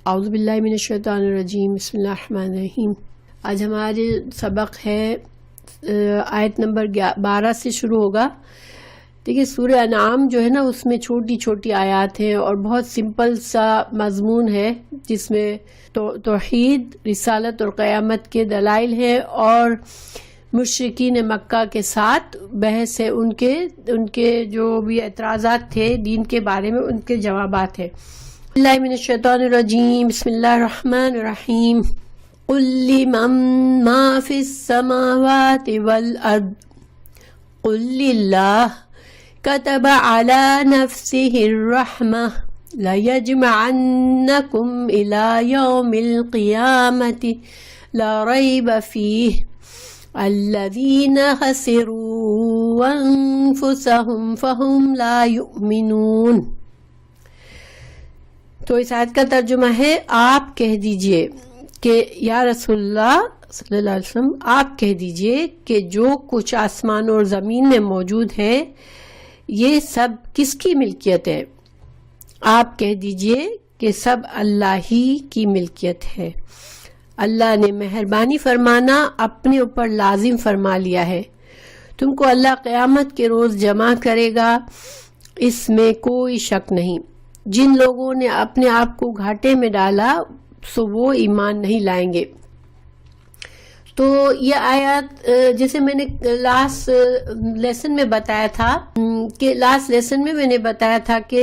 اعوذ باللہ من الشیطان الرجیم، بسم اللہ الرحمن الرحیم۔ آج ہمارے سبق ہے آیت نمبر 12 سے شروع ہوگا۔ دیکھیے سورہ انعام جو ہے نا، اس میں چھوٹی چھوٹی آیات ہیں اور بہت سمپل سا مضمون ہے، جس میں توحید، رسالت اور قیامت کے دلائل ہیں اور مشرکین مکہ کے ساتھ بحث ہے، ان کے جو بھی اعتراضات تھے دین کے بارے میں، ان کے جوابات ہیں۔ اللہ من الشیطان الرجیم، بسم اللہ الرحمن الرحیم۔ قل لمن ما فی السماوات والارض قل للہ كتب على نفسه الرحمة ليجمعنكم إلى يوم القيامة لا ريب فيه الذين خسروا أنفسهم فهم لا يؤمنون۔ تو اس آیت کا ترجمہ ہے، آپ کہہ دیجئے کہ یا رسول اللہ صلی اللہ علیہ وسلم، آپ کہہ دیجئے کہ جو کچھ آسمان اور زمین میں موجود ہے یہ سب کس کی ملکیت ہے؟ آپ کہہ دیجئے کہ سب اللہ ہی کی ملکیت ہے۔ اللہ نے مہربانی فرمانا اپنے اوپر لازم فرما لیا ہے۔ تم کو اللہ قیامت کے روز جمع کرے گا، اس میں کوئی شک نہیں۔ جن لوگوں نے اپنے آپ کو گھاٹے میں ڈالا سو وہ ایمان نہیں لائیں گے۔ تو یہ آیات جیسے میں نے لاسٹ لیسن میں بتایا تھا کہ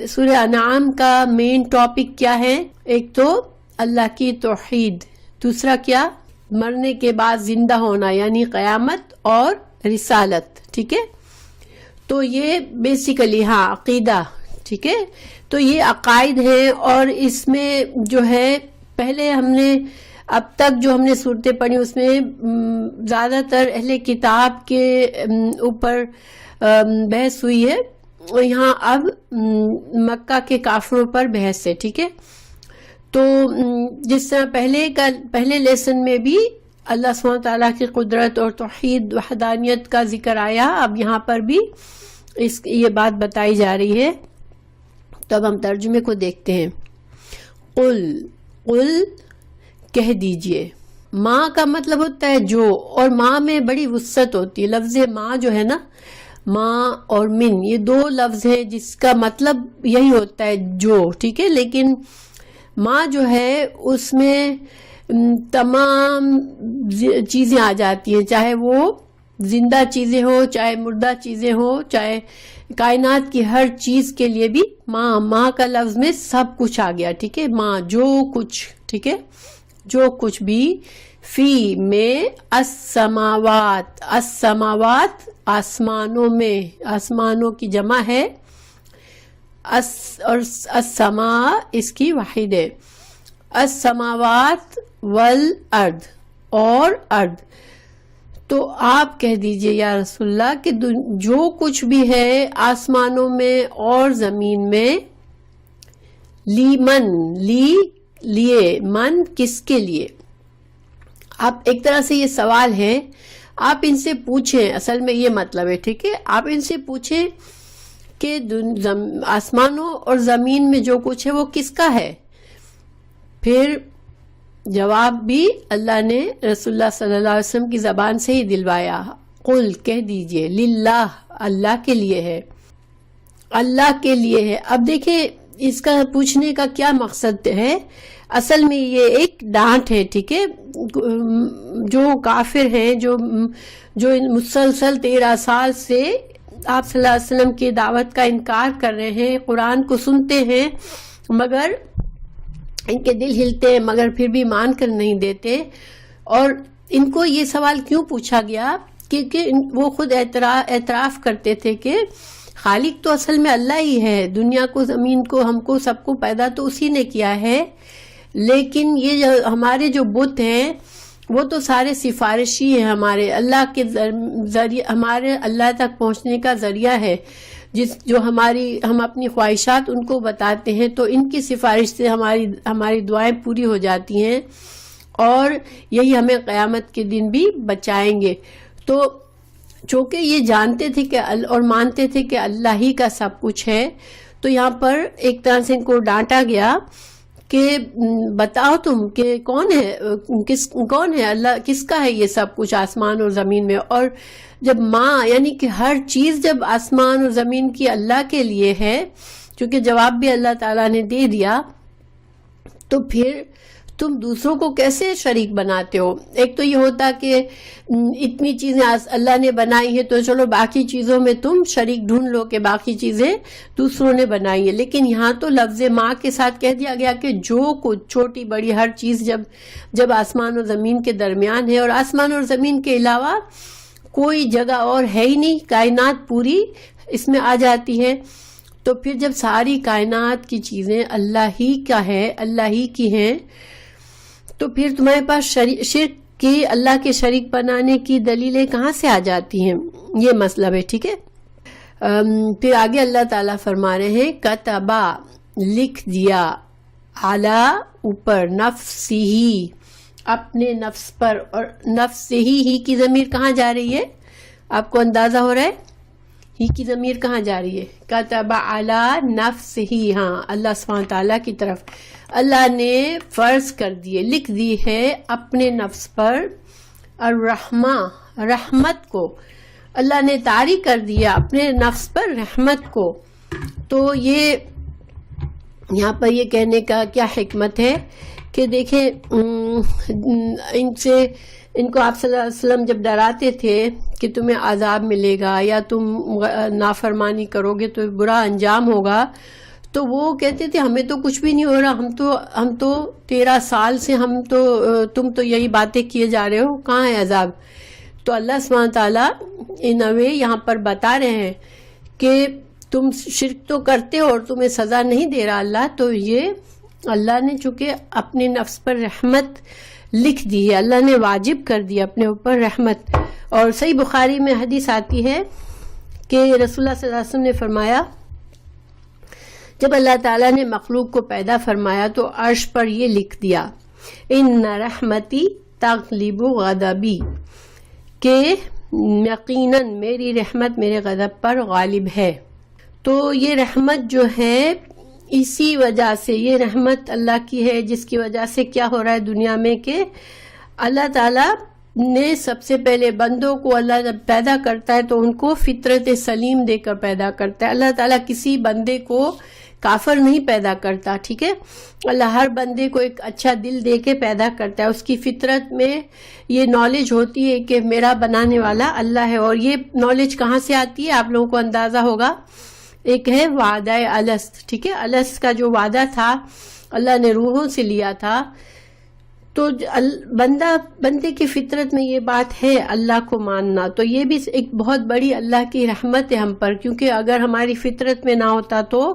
سورہ انعام کا مین ٹاپک کیا ہے؟ ایک تو اللہ کی توحید، دوسرا کیا؟ مرنے کے بعد زندہ ہونا یعنی قیامت اور رسالت، ٹھیک ہے؟ تو یہ بیسیکلی عقیدہ، ٹھیک ہے؟ تو یہ عقائد ہیں، اور اس میں جو ہے پہلے ہم نے اب تک جو ہم نے صورتیں پڑھی اس میں زیادہ تر اہل کتاب کے اوپر بحث ہوئی ہے، اور یہاں اب مکہ کے کافروں پر بحث ہے، ٹھیک ہے؟ تو جس طرح پہلے لیسن میں بھی اللہ سبحانہ تعالیٰ کی قدرت اور توحید وحدانیت کا ذکر آیا، اب یہاں پر بھی یہ بات بتائی جا رہی ہے۔ تو اب ہم ترجمے کو دیکھتے ہیں۔ قل کہہ دیجئے۔ ماں کا مطلب ہوتا ہے جو، اور ماں میں بڑی وسعت ہوتی ہے۔ لفظ ماں جو ہے نا، ماں اور من، یہ دو لفظ ہیں جس کا مطلب یہی ہوتا ہے جو، ٹھیک ہے؟ لیکن ماں جو ہے اس میں تمام چیزیں آ جاتی ہیں، چاہے وہ زندہ چیزیں ہوں، چاہے مردہ چیزیں ہوں، چاہے کائنات کی ہر چیز کے لیے بھی ماں کا لفظ میں سب کچھ آ گیا، ٹھیک ہے؟ ماں جو کچھ، ٹھیک ہے؟ جو کچھ بھی، فی میں السماوات آسمانوں میں، آسمانوں کی جمع ہے، اور السماء اس کی واحد ہے، السماوات والارض، اور ارض۔ تو آپ کہہ دیجئے یا رسول اللہ کہ جو کچھ بھی ہے آسمانوں میں اور زمین میں، لیے من کس کے لیے؟ آپ ایک طرح سے یہ سوال ہے، آپ ان سے پوچھیں، اصل میں یہ مطلب ہے، ٹھیک ہے؟ آپ ان سے پوچھیں کہ آسمانوں اور زمین میں جو کچھ ہے وہ کس کا ہے؟ پھر جواب بھی اللہ نے رسول اللہ صلی اللہ علیہ وسلم کی زبان سے ہی دلوایا۔ قل کہہ دیجئے، للہ اللہ کے لیے ہے، اللہ کے لیے ہے۔ اب دیکھیں اس کا پوچھنے کا کیا مقصد ہے؟ اصل میں یہ ایک ڈانٹ ہے، ٹھیک ہے؟ جو کافر ہیں، جو مسلسل 13 سال سے آپ صلی اللہ علیہ وسلم کی دعوت کا انکار کر رہے ہیں، قرآن کو سنتے ہیں مگر ان کے دل ہلتے ہیں، مگر پھر بھی مان کر نہیں دیتے۔ اور ان کو یہ سوال کیوں پوچھا گیا؟ کیونکہ وہ خود اعتراف کرتے تھے کہ خالق تو اصل میں اللہ ہی ہے، دنیا کو، زمین کو، ہم کو، سب کو پیدا تو اسی نے کیا ہے، لیکن یہ ہمارے جو بت ہیں وہ تو سارے سفارشی ہیں، ہمارے اللہ کے ذریعے، ہمارے اللہ تک پہنچنے کا ذریعہ ہے، جو ہم اپنی خواہشات ان کو بتاتے ہیں تو ان کی سفارش سے ہماری دعائیں پوری ہو جاتی ہیں، اور یہی ہمیں قیامت کے دن بھی بچائیں گے۔ تو چونکہ یہ جانتے تھے کہ اور مانتے تھے کہ اللہ ہی کا سب کچھ ہے، تو یہاں پر ایک طرح سے ان کو ڈانٹا گیا کہ بتاؤ تم کہ کون ہے اللہ، کس کا ہے یہ سب کچھ آسمان اور زمین میں. اور جب ماں یعنی کہ ہر چیز جب آسمان اور زمین کی اللہ کے لیے ہے، چونکہ جواب بھی اللہ تعالیٰ نے دے دیا، تو پھر تم دوسروں کو کیسے شریک بناتے ہو؟ ایک تو یہ ہوتا کہ اتنی چیزیں اللہ نے بنائی ہے تو چلو باقی چیزوں میں تم شریک ڈھونڈ لو کہ باقی چیزیں دوسروں نے بنائی ہے، لیکن یہاں تو لفظ ماں کے ساتھ کہہ دیا گیا کہ جو کچھ چھوٹی بڑی ہر چیز جب آسمان اور زمین کے درمیان ہے، اور آسمان اور زمین کے علاوہ کوئی جگہ اور ہے ہی نہیں، کائنات پوری اس میں آ جاتی ہے. تو پھر جب ساری کائنات کی چیزیں اللہ ہی کا ہے، اللہ ہی کی ہیں، تو پھر تمہارے پاس شرک کی، اللہ کے شریک بنانے کی دلیلیں کہاں سے آ جاتی ہیں؟ یہ مطلب ہے. ٹھیک ہے. پھر آگے اللہ تعالیٰ فرما رہے ہیں کتبا لکھ دیا، علی اوپر، نفسی اپنے نفس پر. اور نفس ہی کی ضمیر کہاں جا رہی ہے؟ آپ کو اندازہ ہو رہا ہے ہی کی ضمیر کہاں جا رہی ہے؟ کتبا علی نفس ہی، ہاں اللہ سبحانہ تعالیٰ کی طرف. اللہ نے فرض کر دیے، لکھ دی ہے اپنے نفس پر الرحمہ، رحمت کو. اللہ نے طاری کر دیا اپنے نفس پر رحمت کو. تو یہ یہاں پر یہ کہنے کا کیا حکمت ہے کہ دیکھیں ان کو آپ صلی اللہ علیہ وسلم جب ڈراتے تھے کہ تمہیں عذاب ملے گا یا تم نافرمانی کرو گے تو برا انجام ہوگا، تو وہ کہتے تھے ہمیں تو کچھ بھی نہیں ہو رہا، ہم تو 13 سال سے تم تو یہی باتیں کیے جا رہے ہو، کہاں ہے عذاب؟ تو اللہ سبحانہ تعالیٰ ان اوے یہاں پر بتا رہے ہیں کہ تم شرک تو کرتے ہو اور تمہیں سزا نہیں دے رہا اللہ. تو یہ اللہ نے چونکہ اپنے نفس پر رحمت لکھ دی ہے، اللہ نے واجب کر دیا اپنے اوپر رحمت. اور صحیح بخاری میں حدیث آتی ہے کہ رسول اللہ صلی اللہ علیہ وسلم نے فرمایا جب اللہ تعالیٰ نے مخلوق کو پیدا فرمایا تو عرش پر یہ لکھ دیا ان رحمتی تغلب غضبی، کہ یقیناً میری رحمت میرے غضب پر غالب ہے. تو یہ رحمت جو ہے اسی وجہ سے، یہ رحمت اللہ کی ہے جس کی وجہ سے کیا ہو رہا ہے دنیا میں کہ اللہ تعالیٰ نے سب سے پہلے بندوں کو، اللہ جب پیدا کرتا ہے تو ان کو فطرت سلیم دے کر پیدا کرتا ہے. اللہ تعالیٰ کسی بندے کو کافر نہیں پیدا کرتا. ٹھیک ہے. اللہ ہر بندے کو ایک اچھا دل دے کے پیدا کرتا ہے. اس کی فطرت میں یہ نالج ہوتی ہے کہ میرا بنانے والا اللہ ہے. اور یہ نالج کہاں سے آتی ہے آپ لوگوں کو اندازہ ہوگا. ایک ہے وعدہ الست. ٹھیک ہے. الست کا جو وعدہ تھا اللہ نے روحوں سے لیا تھا. تو بندے کی فطرت میں یہ بات ہے اللہ کو ماننا. تو یہ بھی ایک بہت بڑی اللہ کی رحمت ہے ہم پر، کیونکہ اگر ہماری فطرت میں نہ ہوتا تو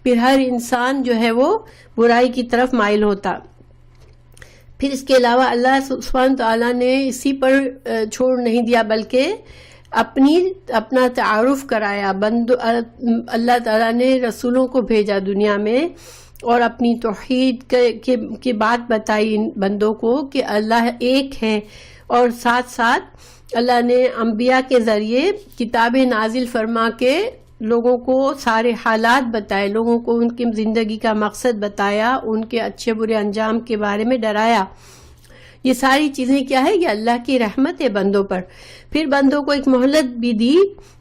پھر ہر انسان جو ہے وہ برائی کی طرف مائل ہوتا. پھر اس کے علاوہ اللہ سبحانہ تعالیٰ نے اسی پر چھوڑ نہیں دیا بلکہ اپنا تعارف کرایا. اللہ تعالیٰ نے رسولوں کو بھیجا دنیا میں اور اپنی توحید کی بات بتائی ان بندوں کو کہ اللہ ایک ہے. اور ساتھ ساتھ اللہ نے انبیاء کے ذریعے کتابیں نازل فرما کے لوگوں کو سارے حالات بتائے، لوگوں کو ان کی زندگی کا مقصد بتایا، ان کے اچھے برے انجام کے بارے میں ڈرایا. یہ ساری چیزیں کیا ہے؟ یہ اللہ کی رحمت ہے بندوں پر. پھر بندوں کو ایک مہلت بھی دی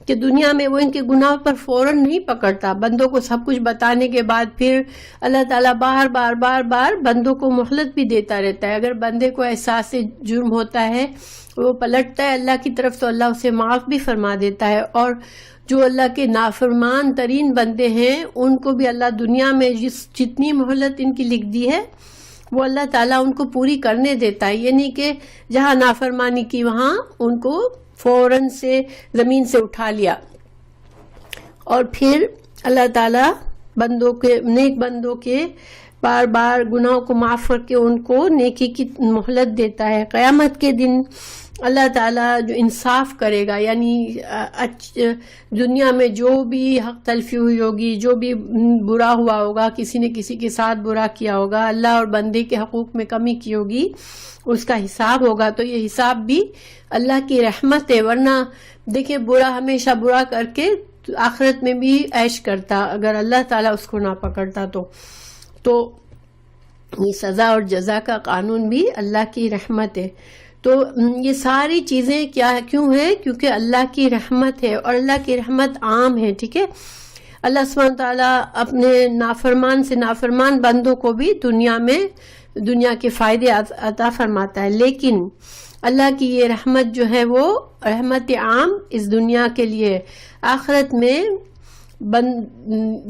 کہ دنیا میں وہ ان کے گناہ پر فوراً نہیں پکڑتا. بندوں کو سب کچھ بتانے کے بعد پھر اللہ تعالیٰ بار بندوں کو مہلت بھی دیتا رہتا ہے. اگر بندے کو احساس جرم ہوتا ہے، وہ پلٹتا ہے اللہ کی طرف، تو اللہ اسے معاف بھی فرما دیتا ہے. اور جو اللہ کے نافرمان ترین بندے ہیں ان کو بھی اللہ دنیا میں جتنی مہلت ان کی لکھ دی ہے وہ اللہ تعالیٰ ان کو پوری کرنے دیتا ہے. یہ نہیں کہ جہاں نافرمانی کی وہاں ان کو فوراً سے زمین سے اٹھا لیا. اور پھر اللہ تعالیٰ نیک بندوں کے بار گناہوں کو معاف کر کے ان کو نیکی کی مہلت دیتا ہے. قیامت کے دن اللہ تعالیٰ جو انصاف کرے گا، یعنی دنیا میں جو بھی حق تلفی ہوئی ہوگی، جو بھی برا ہوا ہوگا، کسی نے کسی کے ساتھ برا کیا ہوگا، اللہ اور بندے کے حقوق میں کمی کی ہوگی، اس کا حساب ہوگا. تو یہ حساب بھی اللہ کی رحمت ہے. ورنہ دیکھیں برا ہمیشہ برا کر کے آخرت میں بھی عیش کرتا اگر اللہ تعالیٰ اس کو نہ پکڑتا. تو یہ سزا اور جزا کا قانون بھی اللہ کی رحمت ہے. تو یہ ساری چیزیں کیوں ہے؟ کیونکہ اللہ کی رحمت ہے، اور اللہ کی رحمت عام ہے. ٹھیک ہے، اللہ سبحانہ تعالیٰ اپنے نافرمان سے نافرمان بندوں کو بھی دنیا کے فائدے عطا فرماتا ہے، لیکن اللہ کی یہ رحمت جو ہے وہ رحمت عام اس دنیا کے لیے. آخرت میں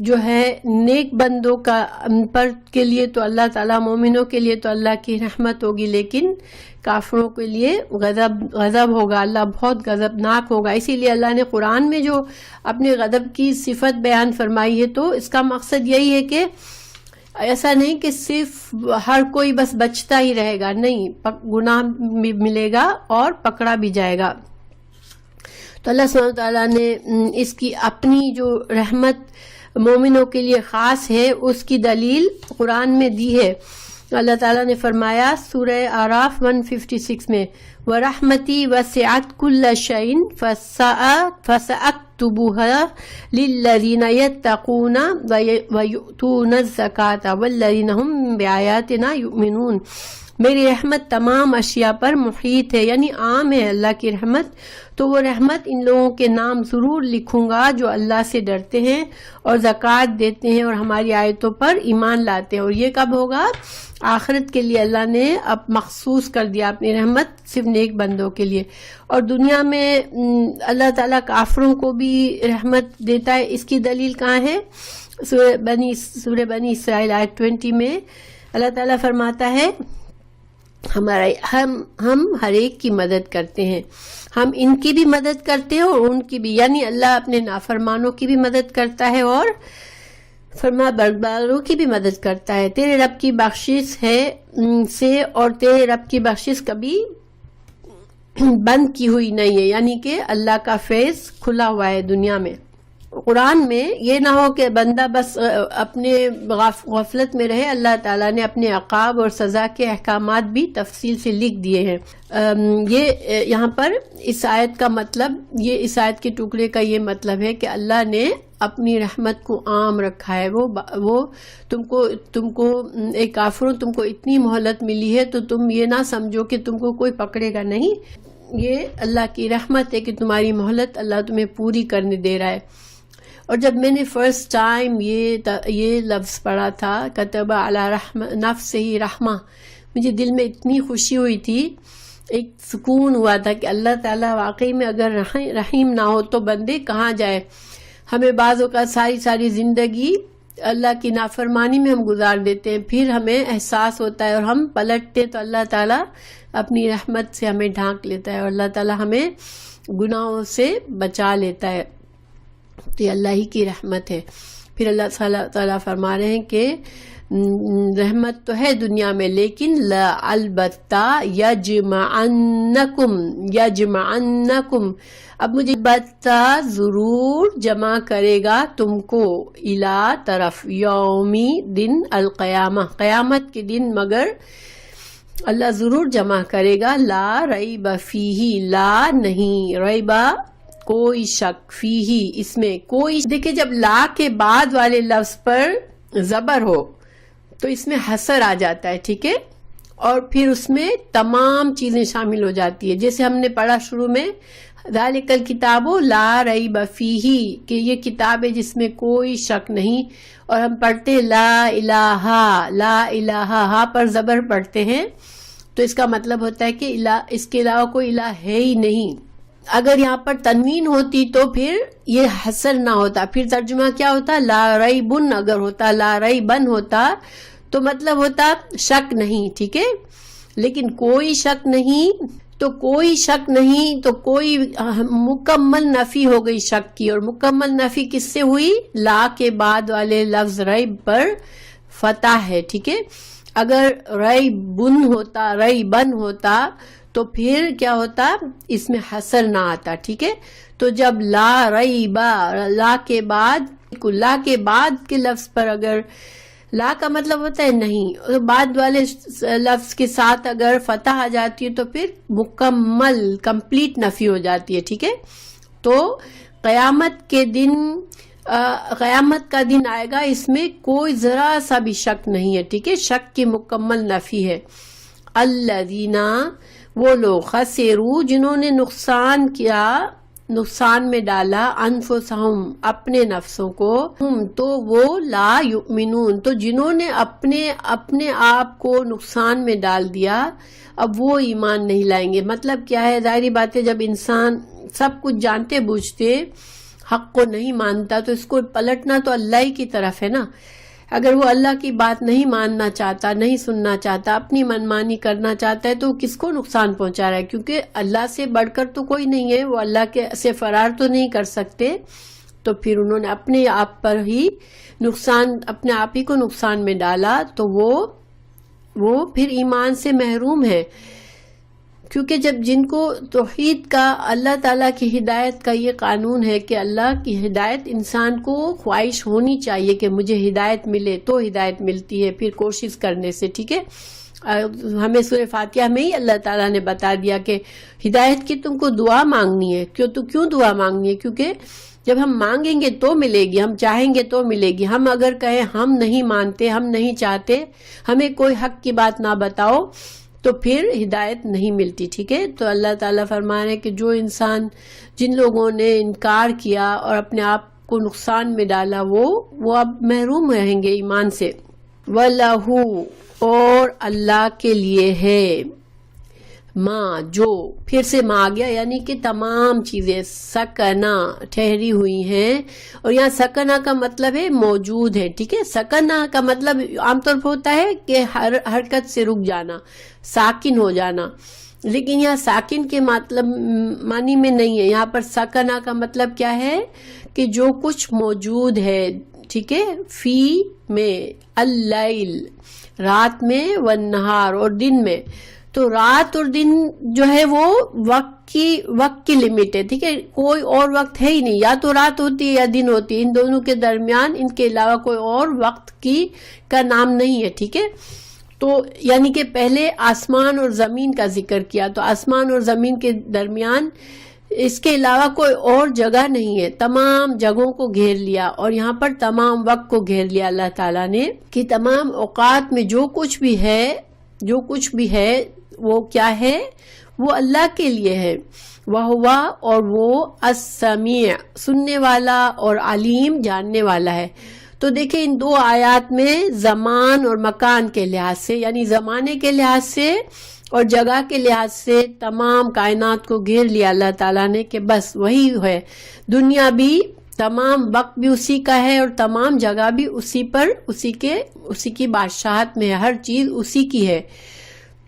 جو ہے نیک بندوں کے لیے تو اللہ تعالیٰ، مومنوں کے لیے تو اللہ کی رحمت ہوگی، لیکن کافروں کے لیے غضب ہوگا، اللہ بہت غضبناک ہوگا. اسی لیے اللہ نے قرآن میں جو اپنے غضب کی صفت بیان فرمائی ہے، تو اس کا مقصد یہی ہے کہ ایسا نہیں کہ صرف ہر کوئی بس بچتا ہی رہے گا، نہیں، گناہ بھی ملے گا اور پکڑا بھی جائے گا. تو اللہ سبحانہ تعالیٰ نے اس کی اپنی جو رحمت مومنوں کے لیے خاص ہے اس کی دلیل قرآن میں دی ہے. اللہ تعالیٰ نے فرمایا سورہ اعراف 156 میں، وَرَحْمَتِي وَسِعَتْ كُلَّ شَيْءٍ فَسَأَكْتُبُهَا لِلَّذِينَ يَتَّقُونَ وَيُؤْتُونَ الزَّكَاةَ وَالَّذِينَ هُمْ بِآيَاتِنَا يُؤْمِنُونَ. میری رحمت تمام اشیاء پر محیط ہے، یعنی عام ہے اللہ کی رحمت. تو وہ رحمت ان لوگوں کے نام ضرور لکھوں گا جو اللہ سے ڈرتے ہیں اور زکوٰۃ دیتے ہیں اور ہماری آیتوں پر ایمان لاتے ہیں. اور یہ کب ہوگا؟ آخرت کے لیے اللہ نے اب مخصوص کر دیا اپنی رحمت صرف نیک بندوں کے لیے. اور دنیا میں اللہ تعالیٰ کافروں کو بھی رحمت دیتا ہے. اس کی دلیل کہاں ہے؟ سورہ بنی اسرائیل آیت 20 میں اللہ تعالیٰ فرماتا ہے ہم ہر ایک کی مدد کرتے ہیں، ہم ان کی بھی مدد کرتے ہیں اور ان کی بھی، یعنی اللہ اپنے نافرمانوں کی بھی مدد کرتا ہے اور فرما برداروں کی بھی مدد کرتا ہے. تیرے رب کی بخشش سے اور تیرے رب کی بخشش کبھی بند کی ہوئی نہیں ہے، یعنی کہ اللہ کا فیض کھلا ہوا ہے دنیا میں. قرآن میں یہ نہ ہو کہ بندہ بس اپنے غفلت میں رہے، اللہ تعالیٰ نے اپنے عقاب اور سزا کے احکامات بھی تفصیل سے لکھ دیے ہیں. یہ یہاں پر اس آیت کا مطلب، یہ اس آیت کے ٹکڑے کا یہ مطلب ہے کہ اللہ نے اپنی رحمت کو عام رکھا ہے. وہ تم کو ایک کافروں تم کو اتنی مہلت ملی ہے تو تم یہ نہ سمجھو کہ تم کو کوئی پکڑے گا نہیں. یہ اللہ کی رحمت ہے کہ تمہاری مہلت اللہ تمہیں پوری کرنے دے رہا ہے. اور جب میں نے فرسٹ ٹائم یہ لفظ پڑھا تھا کتب علی نفسہ رحمہ، مجھے دل میں اتنی خوشی ہوئی تھی، ایک سکون ہوا تھا کہ اللہ تعالیٰ واقعی میں اگر رحیم نہ ہو تو بندے کہاں جائے. ہمیں بعض اوقات ساری زندگی اللہ کی نافرمانی میں ہم گزار دیتے ہیں، پھر ہمیں احساس ہوتا ہے اور ہم پلٹتے تو اللہ تعالیٰ اپنی رحمت سے ہمیں ڈھانک لیتا ہے اور اللہ تعالیٰ ہمیں گناہوں سے بچا لیتا ہے. تو یہ اللہ ہی کی رحمت ہے. پھر اللہ تعالیٰ فرما رہے ہیں کہ رحمت تو ہے دنیا میں، لیکن البتہ یجمعنکم، اب مجھے البتہ ضرور جمع کرے گا تم کو، الی طرف یومی دن القیامہ، قیامت کے دن، مگر اللہ ضرور جمع کرے گا. لا ریب فیہ، لا نہیں، ریب کوئی شک، فیہ اس میں کوئی. دیکھیں جب لا کے بعد والے لفظ پر زبر ہو تو اس میں حسر آ جاتا ہے، ٹھیک ہے، اور پھر اس میں تمام چیزیں شامل ہو جاتی ہے. جیسے ہم نے پڑھا شروع میں ذالک الکتاب لا ریب فیہ، کہ یہ کتاب ہے جس میں کوئی شک نہیں، اور ہم پڑھتے ہیں لا الہ، ہاں پر زبر پڑھتے ہیں، تو اس کا مطلب ہوتا ہے کہ اس کے علاوہ کوئی الہ ہے ہی نہیں. اگر یہاں پر تنوین ہوتی تو پھر یہ حسر نہ ہوتا، پھر ترجمہ کیا ہوتا؟ لا ریبن اگر ہوتا، لا ریبن ہوتا تو مطلب ہوتا شک نہیں، ٹھیک ہے. لیکن کوئی شک نہیں، تو کوئی شک نہیں تو کوئی مکمل نفی ہو گئی شک کی. اور مکمل نفی کس سے ہوئی؟ لا کے بعد والے لفظ ریب پر فتح ہے، ٹھیک ہے. اگر ریبن ہوتا تو پھر کیا ہوتا؟ اس میں حسر نہ آتا، ٹھیک ہے. تو جب لا ریبا، لا کے بعد کے لفظ پر اگر لا کا مطلب ہوتا ہے نہیں، اور بعد والے لفظ کے ساتھ اگر فتح آ جاتی ہے تو پھر کمپلیٹ نفی ہو جاتی ہے، ٹھیک ہے. تو قیامت کے دن قیامت کا دن آئے گا، اس میں کوئی ذرا سا بھی شک نہیں ہے، ٹھیک ہے، شک کی مکمل نفی ہے۔ الذین، وہ لوگ، خسروا، جنہوں نے نقصان کیا، نقصان میں ڈالا، انفسہم، اپنے نفسوں کو، ہم، تو وہ، لا یؤمنون، تو جنہوں نے اپنے آپ کو نقصان میں ڈال دیا، اب وہ ایمان نہیں لائیں گے۔ مطلب کیا ہے؟ ظاہری بات ہے، جب انسان سب کچھ جانتے بوجھتے حق کو نہیں مانتا تو اس کو پلٹنا تو اللہ ہی کی طرف ہے نا۔ اگر وہ اللہ کی بات نہیں ماننا چاہتا، نہیں سننا چاہتا، اپنی منمانی کرنا چاہتا ہے، تو کس کو نقصان پہنچا رہا ہے؟ کیونکہ اللہ سے بڑھ کر تو کوئی نہیں ہے، وہ اللہ کے سے فرار تو نہیں کر سکتے، تو پھر انہوں نے اپنے آپ پر ہی نقصان، اپنے آپ ہی کو نقصان میں ڈالا، تو وہ پھر ایمان سے محروم ہے۔ کیونکہ جب جن کو توحید کا، اللہ تعالیٰ کی ہدایت کا یہ قانون ہے کہ اللہ کی ہدایت انسان کو خواہش ہونی چاہیے کہ مجھے ہدایت ملے، تو ہدایت ملتی ہے پھر کوشش کرنے سے، ٹھیک ہے۔ ہمیں سورہ فاتحہ میں ہی اللہ تعالیٰ نے بتا دیا کہ ہدایت کی تم کو دعا مانگنی ہے۔ کیوں دعا مانگنی ہے؟ کیونکہ جب ہم مانگیں گے تو ملے گی، ہم چاہیں گے تو ملے گی۔ ہم اگر کہیں ہم نہیں مانتے، ہم نہیں چاہتے، ہمیں کوئی حق کی بات نہ بتاؤ، تو پھر ہدایت نہیں ملتی، ٹھیک ہے۔ تو اللہ تعالیٰ فرما رہے ہیں کہ جو انسان، جن لوگوں نے انکار کیا اور اپنے آپ کو نقصان میں ڈالا، وہ اب محروم رہیں گے ایمان سے۔ وَلَهُ، اور اللہ کے لیے ہے، ماں، جو، پھر سے ماں آ گیا، یعنی کہ تمام چیزیں سکنا، ٹھہری ہوئی ہیں، اور یہاں سکنا کا مطلب ہے موجود ہے، ٹھیک ہے۔ سکنا کا مطلب عام طور پر ہوتا ہے کہ ہر حرکت سے رک جانا، ساکن ہو جانا، لیکن یہاں ساکن کے مطلب معنی میں نہیں ہے۔ یہاں پر سکنا کا مطلب کیا ہے؟ کہ جو کچھ موجود ہے، ٹھیک ہے، فی میں، اللیل، رات میں، والنہار، اور دن میں۔ تو رات اور دن جو ہے وہ وقت کی لمٹ ہے، ٹھیک ہے، کوئی اور وقت ہے ہی نہیں، یا تو رات ہوتی ہے یا دن ہوتی ہے، ان دونوں کے درمیان، ان کے علاوہ کوئی اور وقت کا نام نہیں ہے، ٹھیک ہے۔ تو یعنی کہ پہلے آسمان اور زمین کا ذکر کیا، تو آسمان اور زمین کے درمیان اس کے علاوہ کوئی اور جگہ نہیں ہے، تمام جگہوں کو گھیر لیا، اور یہاں پر تمام وقت کو گھیر لیا اللہ تعالیٰ نے، کہ تمام اوقات میں جو کچھ بھی ہے وہ کیا ہے؟ وہ اللہ کے لیے ہے۔ وَهُوَ، اور وہ، السمیع، سننے والا، اور علیم، جاننے والا ہے۔ تو دیکھیں ان دو آیات میں زمان اور مکان کے لحاظ سے، یعنی زمانے کے لحاظ سے اور جگہ کے لحاظ سے تمام کائنات کو گھیر لیا اللہ تعالیٰ نے، کہ بس وہی ہے، دنیا بھی، تمام وقت بھی اسی کا ہے، اور تمام جگہ بھی اسی کی بادشاہت میں ہے، ہر چیز اسی کی ہے۔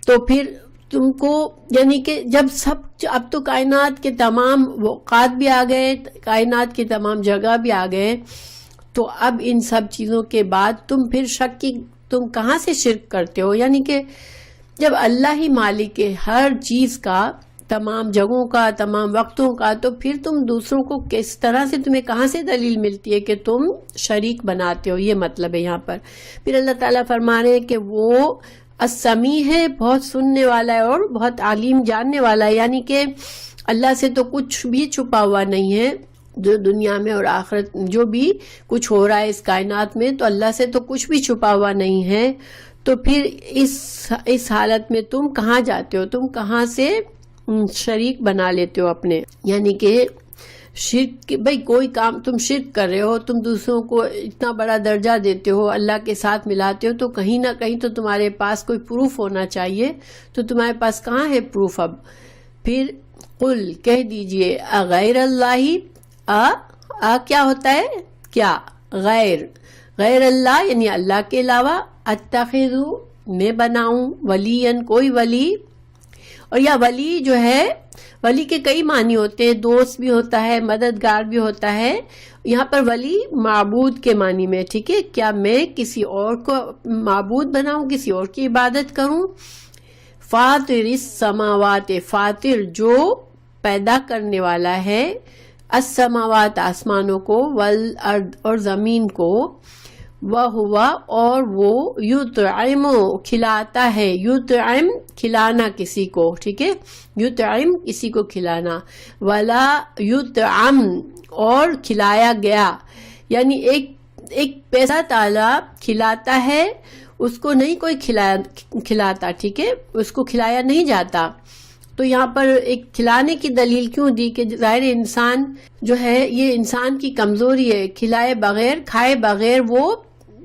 تو پھر تم کو، یعنی کہ اب تو کائنات کے تمام اوقات بھی آ گئے، کائنات کے تمام جگہ بھی آ گئے، تو اب ان سب چیزوں کے بعد تم کہاں سے شرک کرتے ہو؟ یعنی کہ جب اللہ ہی مالک ہے ہر چیز کا، تمام جگہوں کا، تمام وقتوں کا، تو پھر تم دوسروں کو کس طرح سے، تمہیں کہاں سے دلیل ملتی ہے کہ تم شریک بناتے ہو؟ یہ مطلب ہے یہاں پر۔ پھر اللہ تعالیٰ فرما رہے ہیں کہ وہ السمیع ہے، بہت سننے والا ہے، اور بہت علیم، جاننے والا ہے، یعنی کہ اللہ سے تو کچھ بھی چھپا ہوا نہیں ہے، جو دنیا میں اور آخرت جو بھی کچھ ہو رہا ہے اس کائنات میں، تو اللہ سے تو کچھ بھی چھپا ہوا نہیں ہے۔ تو پھر اس حالت میں تم کہاں جاتے ہو؟ تم کہاں سے شریک بنا لیتے ہو اپنے؟ یعنی کہ شرک، بھئی کوئی کام تم شرک کر رہے ہو، تم دوسروں کو اتنا بڑا درجہ دیتے ہو، اللہ کے ساتھ ملاتے ہو، تو کہیں نہ کہیں تو تمہارے پاس کوئی پروف ہونا چاہیے، تو تمہارے پاس کہاں ہے پروف؟ اب پھر قل، کہہ دیجئے، غیر اللہ، کیا ہوتا ہے؟ کیا؟ غیر اللہ، یعنی اللہ کے علاوہ، اتخذ، میں بناؤں، ولین، کوئی ولی، اور یا ولی جو ہے، ولی کے کئی معنی ہوتے ہیں، دوست بھی ہوتا ہے، مددگار بھی ہوتا ہے، یہاں پر ولی معبود کے معنی میں، ٹھیک ہے، کیا میں کسی اور کو معبود بناؤں، کسی اور کی عبادت کروں؟ فاطر السماوات، فاطر جو پیدا کرنے والا ہے، السماوات آسمانوں کو، والارض اور زمین کو، وَهُوَ اور وہ، یطعم کھلاتا ہے، یطعم کھلانا کسی کو، ٹھیک ہے، یطعم کسی کو کھلانا، ولا یطعم اور کھلایا گیا، یعنی ایک پیسہ تعالیٰ کھلاتا ہے، اس کو نہیں کوئی کھلاتا، ٹھیک ہے، اس کو کھلایا نہیں جاتا. تو یہاں پر ایک کھلانے کی دلیل کیوں دی کہ ظاہر انسان جو ہے یہ انسان کی کمزوری ہے، کھلائے بغیر کھائے بغیر وہ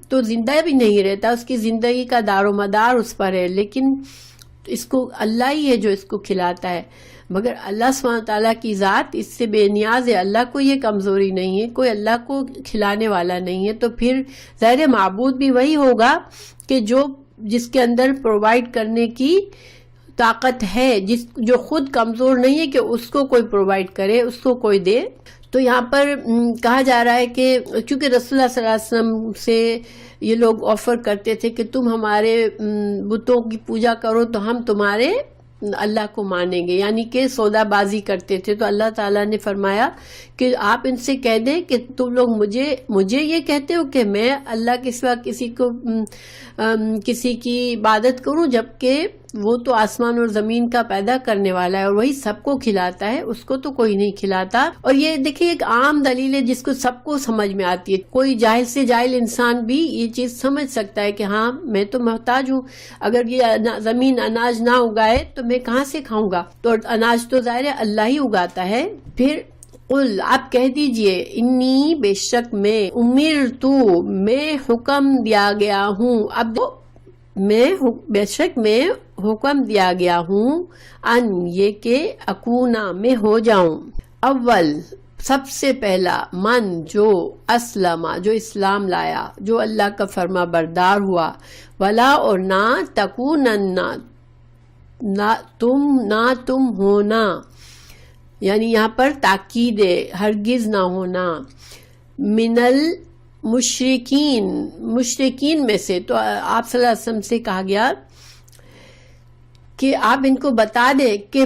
تو زندہ بھی نہیں رہتا، اس کی زندگی کا دار و مدار اس پر ہے. لیکن اس کو اللہ ہی ہے جو اس کو کھلاتا ہے، مگر اللہ سبحانہ تعالیٰ کی ذات اس سے بے نیاز ہے. اللہ کو یہ کمزوری نہیں ہے، کوئی اللہ کو کھلانے والا نہیں ہے. تو پھر ظاہر معبود بھی وہی ہوگا کہ جس کے اندر پرووائڈ کرنے کی طاقت ہے، جو خود کمزور نہیں ہے کہ اس کو کوئی پرووائڈ کرے، اس کو کوئی دے. تو یہاں پر کہا جا رہا ہے کہ چونکہ رسول اللہ صلی اللہ علیہ وسلم سے یہ لوگ آفر کرتے تھے کہ تم ہمارے بتوں کی پوجا کرو تو ہم تمہارے اللہ کو مانیں گے، یعنی کہ سودا بازی کرتے تھے. تو اللہ تعالیٰ نے فرمایا کہ آپ ان سے کہہ دیں کہ تم لوگ مجھے یہ کہتے ہو کہ میں اللہ کے سوا کسی کی عبادت کروں، جبکہ وہ تو آسمان اور زمین کا پیدا کرنے والا ہے اور وہی سب کو کھلاتا ہے، اس کو تو کوئی نہیں کھلاتا. اور یہ دیکھیں ایک عام دلیل ہے جس کو سب کو سمجھ میں آتی ہے. کوئی جاہل سے جاہل انسان بھی یہ چیز سمجھ سکتا ہے کہ ہاں میں تو محتاج ہوں، اگر یہ زمین اناج نہ اگائے تو میں کہاں سے کھاؤں گا؟ تو اناج تو ظاہر اللہ ہی اگاتا ہے. پھر قل آپ کہہ دیجئے انی بے شک میں امرتو میں حکم دیا گیا ہوں، اب بے شک میں حکم دیا گیا ہوں ان یہ کہ اکونا میں ہو جاؤں اول سب سے پہلا من جو اسلم جو اسلام لایا، جو اللہ کا فرما بردار ہوا، ولا اور نہ تکونن تم ہونا، یعنی یہاں پر تاکید ہے ہرگز نہ ہونا، من مشرکین میں سے. تو آپ صلی اللہ علیہ وسلم سے کہا گیا کہ آپ ان کو بتا دیں کہ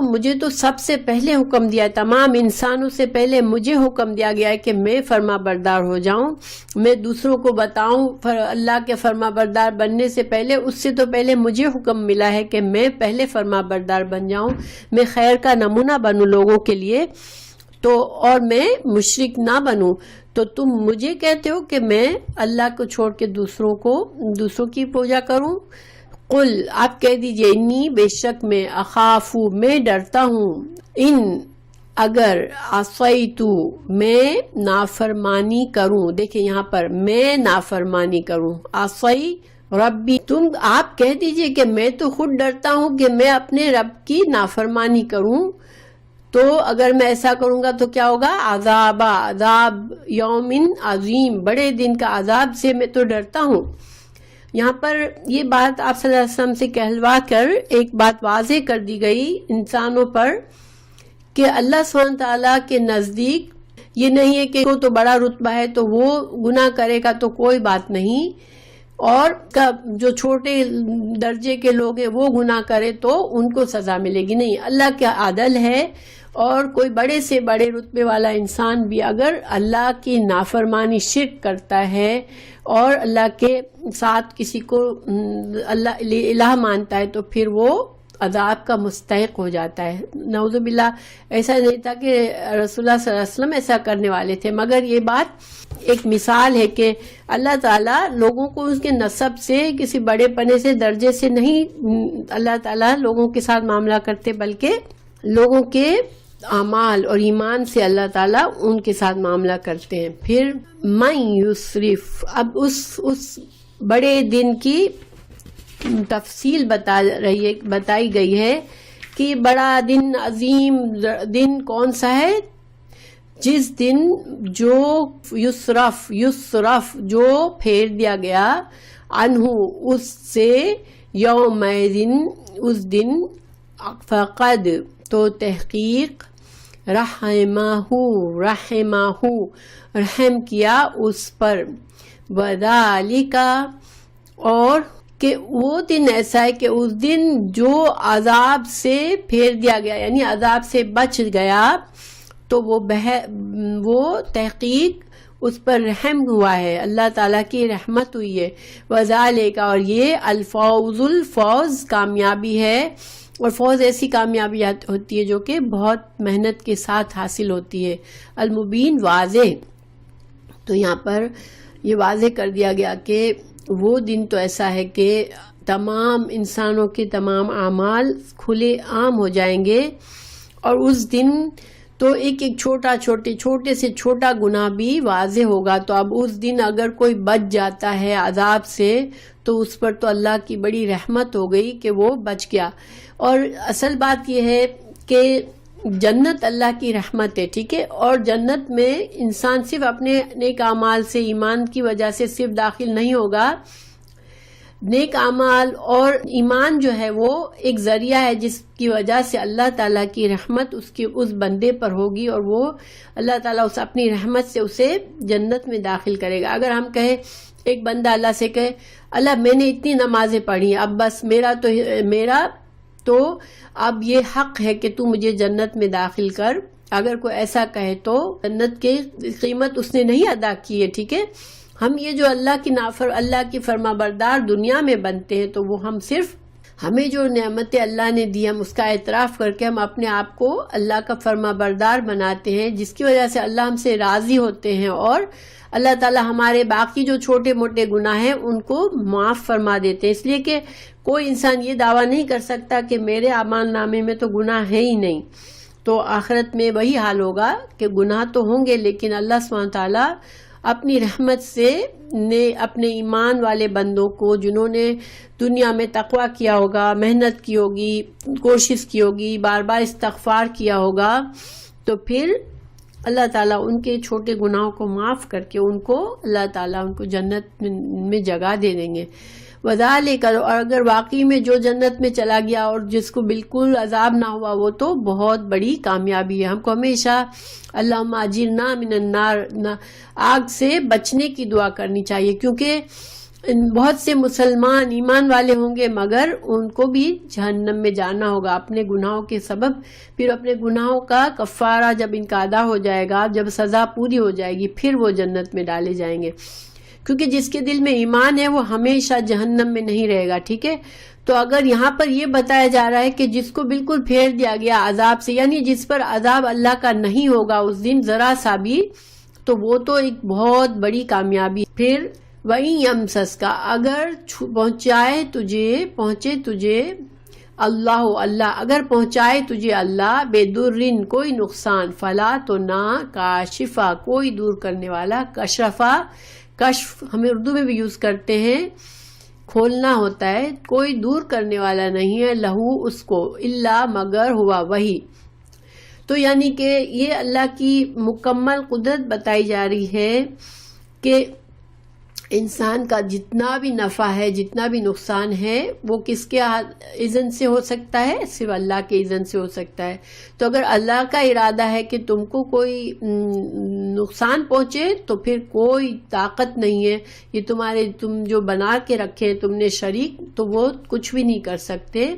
مجھے تو سب سے پہلے حکم دیا ہے، تمام انسانوں سے پہلے مجھے حکم دیا گیا ہے کہ میں فرما بردار ہو جاؤں، میں دوسروں کو بتاؤں اللہ کے فرما بردار بننے سے پہلے، اس سے تو پہلے مجھے حکم ملا ہے کہ میں پہلے فرما بردار بن جاؤں، میں خیر کا نمونہ بنوں لوگوں کے لیے، تو اور میں مشرک نہ بنوں. تو تم مجھے کہتے ہو کہ میں اللہ کو چھوڑ کے دوسروں کی پوجا کروں. قل آپ کہہ دیجئے انی بے شک میں اخافو میں ڈرتا ہوں، ان اگر عصیتو میں نافرمانی کروں. دیکھیں یہاں پر میں نافرمانی کروں، عصی ربی، آپ کہہ دیجئے کہ میں تو خود ڈرتا ہوں کہ میں اپنے رب کی نافرمانی کروں. تو اگر میں ایسا کروں گا تو کیا ہوگا؟ عذاب یوم عظیم، بڑے دن کا عذاب سے میں تو ڈرتا ہوں. یہاں پر یہ بات آپ صلی اللہ علیہ وسلم سے کہلوا کر ایک بات واضح کر دی گئی انسانوں پر کہ اللہ سبحانہ تعالیٰ کے نزدیک یہ نہیں ہے کہ کو تو بڑا رتبہ ہے تو وہ گناہ کرے گا تو کوئی بات نہیں، اور جو چھوٹے درجے کے لوگ ہیں وہ گناہ کرے تو ان کو سزا ملے گی. نہیں، اللہ کا عدل ہے، اور کوئی بڑے سے بڑے رتبے والا انسان بھی اگر اللہ کی نافرمانی شرک کرتا ہے اور اللہ کے ساتھ کسی کو اللہ الہ مانتا ہے تو پھر وہ عذاب کا مستحق ہو جاتا ہے. نعوذ باللہ، ایسا نہیں تھا کہ رسول اللہ صلی اللہ علیہ وسلم ایسا کرنے والے تھے، مگر یہ بات ایک مثال ہے کہ اللہ تعالیٰ لوگوں کو اس کے نسب سے، کسی بڑے پنے سے، درجے سے نہیں اللہ تعالیٰ لوگوں کے ساتھ معاملہ کرتے، بلکہ لوگوں کے اعمال اور ایمان سے اللہ تعالیٰ ان کے ساتھ معاملہ کرتے ہیں. پھر من یسرف، اب اس بڑے دن کی تفصیل بتائی گئی ہے کہ بڑا دن، عظیم دن کون سا ہے؟ جس دن جو یسرف جو پھیر دیا گیا، عنہ اس سے، یوم دن اس دن، فقد تو تحقیق، رحمہ رحم کیا اس پر، وذالک اور کہ وہ دن ایسا ہے کہ اس دن جو عذاب سے پھیر دیا گیا، یعنی عذاب سے بچ گیا، تو وہ تحقیق اس پر رحم ہوا ہے، اللہ تعالیٰ کی رحمت ہوئی ہے. وذالک اور یہ الفوز کامیابی ہے، اور فوز ایسی کامیابی ہوتی ہے جو کہ بہت محنت کے ساتھ حاصل ہوتی ہے. المبین واضح. تو یہاں پر یہ واضح کر دیا گیا کہ وہ دن تو ایسا ہے کہ تمام انسانوں کے تمام اعمال کھلے عام ہو جائیں گے، اور اس دن تو ایک ایک چھوٹے سے چھوٹا گناہ بھی واضح ہوگا. تو اب اس دن اگر کوئی بچ جاتا ہے عذاب سے تو اس پر تو اللہ کی بڑی رحمت ہو گئی کہ وہ بچ گیا. اور اصل بات یہ ہے کہ جنت اللہ کی رحمت ہے، ٹھیک ہے، اور جنت میں انسان صرف اپنے نیک اعمال سے، ایمان کی وجہ سے صرف داخل نہیں ہوگا. نیک اعمال اور ایمان جو ہے وہ ایک ذریعہ ہے جس کی وجہ سے اللہ تعالیٰ کی رحمت اس بندے پر ہوگی، اور وہ اللہ تعالیٰ اپنی رحمت سے اسے جنت میں داخل کرے گا. اگر ہم کہیں، ایک بندہ اللہ سے کہے اللہ میں نے اتنی نمازیں پڑھی، اب بس میرا تو اب یہ حق ہے کہ تو مجھے جنت میں داخل کر، اگر کوئی ایسا کہے تو جنت کی قیمت اس نے نہیں ادا کی ہے، ٹھیک ہے. ہم یہ جو اللہ کی فرما بردار دنیا میں بنتے ہیں تو وہ ہم صرف ہمیں جو نعمتیں اللہ نے دی ہم اس کا اعتراف کر کے ہم اپنے آپ کو اللہ کا فرما بردار بناتے ہیں، جس کی وجہ سے اللہ ہم سے راضی ہوتے ہیں، اور اللہ تعالی ہمارے باقی جو چھوٹے موٹے گناہ ہیں ان کو معاف فرما دیتے ہیں. اس لیے کہ کوئی انسان یہ دعویٰ نہیں کر سکتا کہ میرے اعمال نامے میں تو گناہ ہے ہی نہیں. تو آخرت میں وہی حال ہوگا کہ گناہ تو ہوں گے، لیکن اللہ سبحانہ تعالیٰ اپنی رحمت سے اپنے ایمان والے بندوں کو، جنہوں نے دنیا میں تقویٰ کیا ہوگا، محنت کی ہوگی، کوشش کی ہوگی، بار بار استغفار کیا ہوگا، تو پھر اللہ تعالیٰ ان کے چھوٹے گناہوں کو معاف کر کے اللہ تعالیٰ ان کو جنت میں جگہ دے دیں گے. وذالک، اور اگر واقعی میں جو جنت میں چلا گیا اور جس کو بالکل عذاب نہ ہوا، وہ تو بہت بڑی کامیابی ہے. ہم کو ہمیشہ اللہم اجرنا من النار، آگ سے بچنے کی دعا کرنی چاہیے، کیونکہ بہت سے مسلمان ایمان والے ہوں گے مگر ان کو بھی جہنم میں جانا ہوگا اپنے گناہوں کے سبب. پھر اپنے گناہوں کا کفارہ جب ان کا ادا ہو جائے گا، جب سزا پوری ہو جائے گی، پھر وہ جنت میں ڈالے جائیں گے. کیونکہ جس کے دل میں ایمان ہے وہ ہمیشہ جہنم میں نہیں رہے گا، ٹھیک ہے. تو اگر یہاں پر یہ بتایا جا رہا ہے کہ جس کو بالکل پھیر دیا گیا عذاب سے، یعنی جس پر عذاب اللہ کا نہیں ہوگا اس دن ذرا سا بھی، تو وہ تو ایک بہت بڑی کامیابی. پھر وَإِن يَمْسَسْكَ، اگر پہنچے تجھے اللہ اگر پہنچائے تجھے اللہ بِضُرٍ کوئی نقصان، فلا تو نہ، کاشفہ کوئی دور کرنے والا، کشف ہمیں اردو میں بھی یوز کرتے ہیں، کھولنا ہوتا ہے، کوئی دور کرنے والا نہیں ہے، لہو اس کو، الا مگر ہوا وہی. تو یعنی کہ یہ اللہ کی مکمل قدرت بتائی جا رہی ہے کہ انسان کا جتنا بھی نفع ہے، جتنا بھی نقصان ہے، وہ کس کے اذن سے ہو سکتا ہے؟ صرف اللہ کے اذن سے ہو سکتا ہے. تو اگر اللہ کا ارادہ ہے کہ تم کو کوئی نقصان پہنچے تو پھر کوئی طاقت نہیں ہے، یہ تم جو بنا کے رکھے تم نے شریک، تو وہ کچھ بھی نہیں کر سکتے،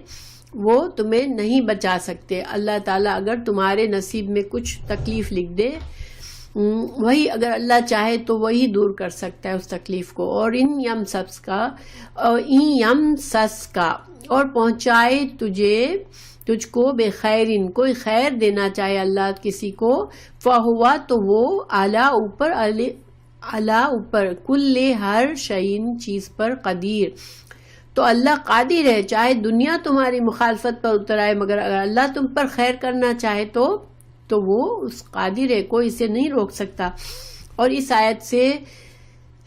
وہ تمہیں نہیں بچا سکتے. اللہ تعالیٰ اگر تمہارے نصیب میں کچھ تکلیف لکھ دے، وہی اگر اللہ چاہے تو وہی دور کر سکتا ہے اس تکلیف کو. اور ان یمسس کا اور پہنچائے تجھ کو بخیرن کوئی خیر دینا چاہے اللہ کسی کو، فہوا تو وہ اعلیٰ اوپر کل ہر شعین چیز پر قدیر. تو اللہ قادر ہے، چاہے دنیا تمہاری مخالفت پر اتر آئے، مگر اگر اللہ تم پر خیر کرنا چاہے تو وہ اس قادر ہے، کوئی اسے نہیں روک سکتا. اور اس آیت سے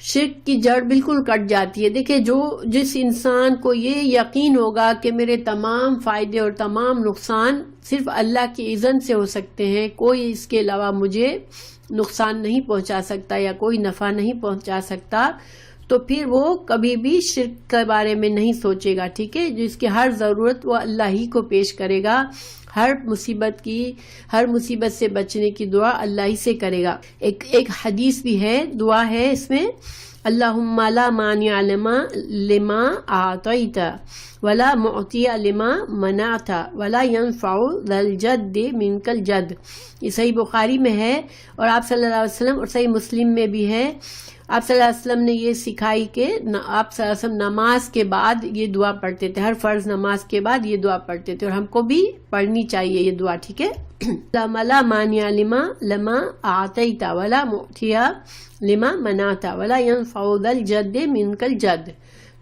شرک کی جڑ بالکل کٹ جاتی ہے. دیکھیں جس انسان کو یہ یقین ہوگا کہ میرے تمام فائدے اور تمام نقصان صرف اللہ کی اذن سے ہو سکتے ہیں، کوئی اس کے علاوہ مجھے نقصان نہیں پہنچا سکتا یا کوئی نفع نہیں پہنچا سکتا، تو پھر وہ کبھی بھی شرک کے بارے میں نہیں سوچے گا، ٹھیک ہے. جس کی ہر ضرورت وہ اللہ ہی کو پیش کرے گا، ہر مصیبت سے بچنے کی دعا اللہ ہی سے کرے گا. ایک حدیث بھی ہے، دعا ہے اس میں، اللہم لا مانع لما اعطیت ولا معطی لما منعت ولا ينفع ذا الجد منک الجد. یہ صحیح بخاری میں ہے، اور آپ صلی اللہ علیہ وسلم، اور صحیح مسلم میں بھی ہے، آپ صلی اللہ علیہ وسلم نے یہ سکھائی کہ آپ صلی اللہ علیہ وسلم نماز کے بعد یہ دعا پڑھتے تھے، ہر فرض نماز کے بعد یہ دعا پڑھتے تھے، اور ہم کو بھی پڑھنی چاہیے یہ دعا، ٹھیک ہے؟ لا مانع لما اعطیت ولا معطی لما منعت ولا ينفع ذا الجد منک الجد.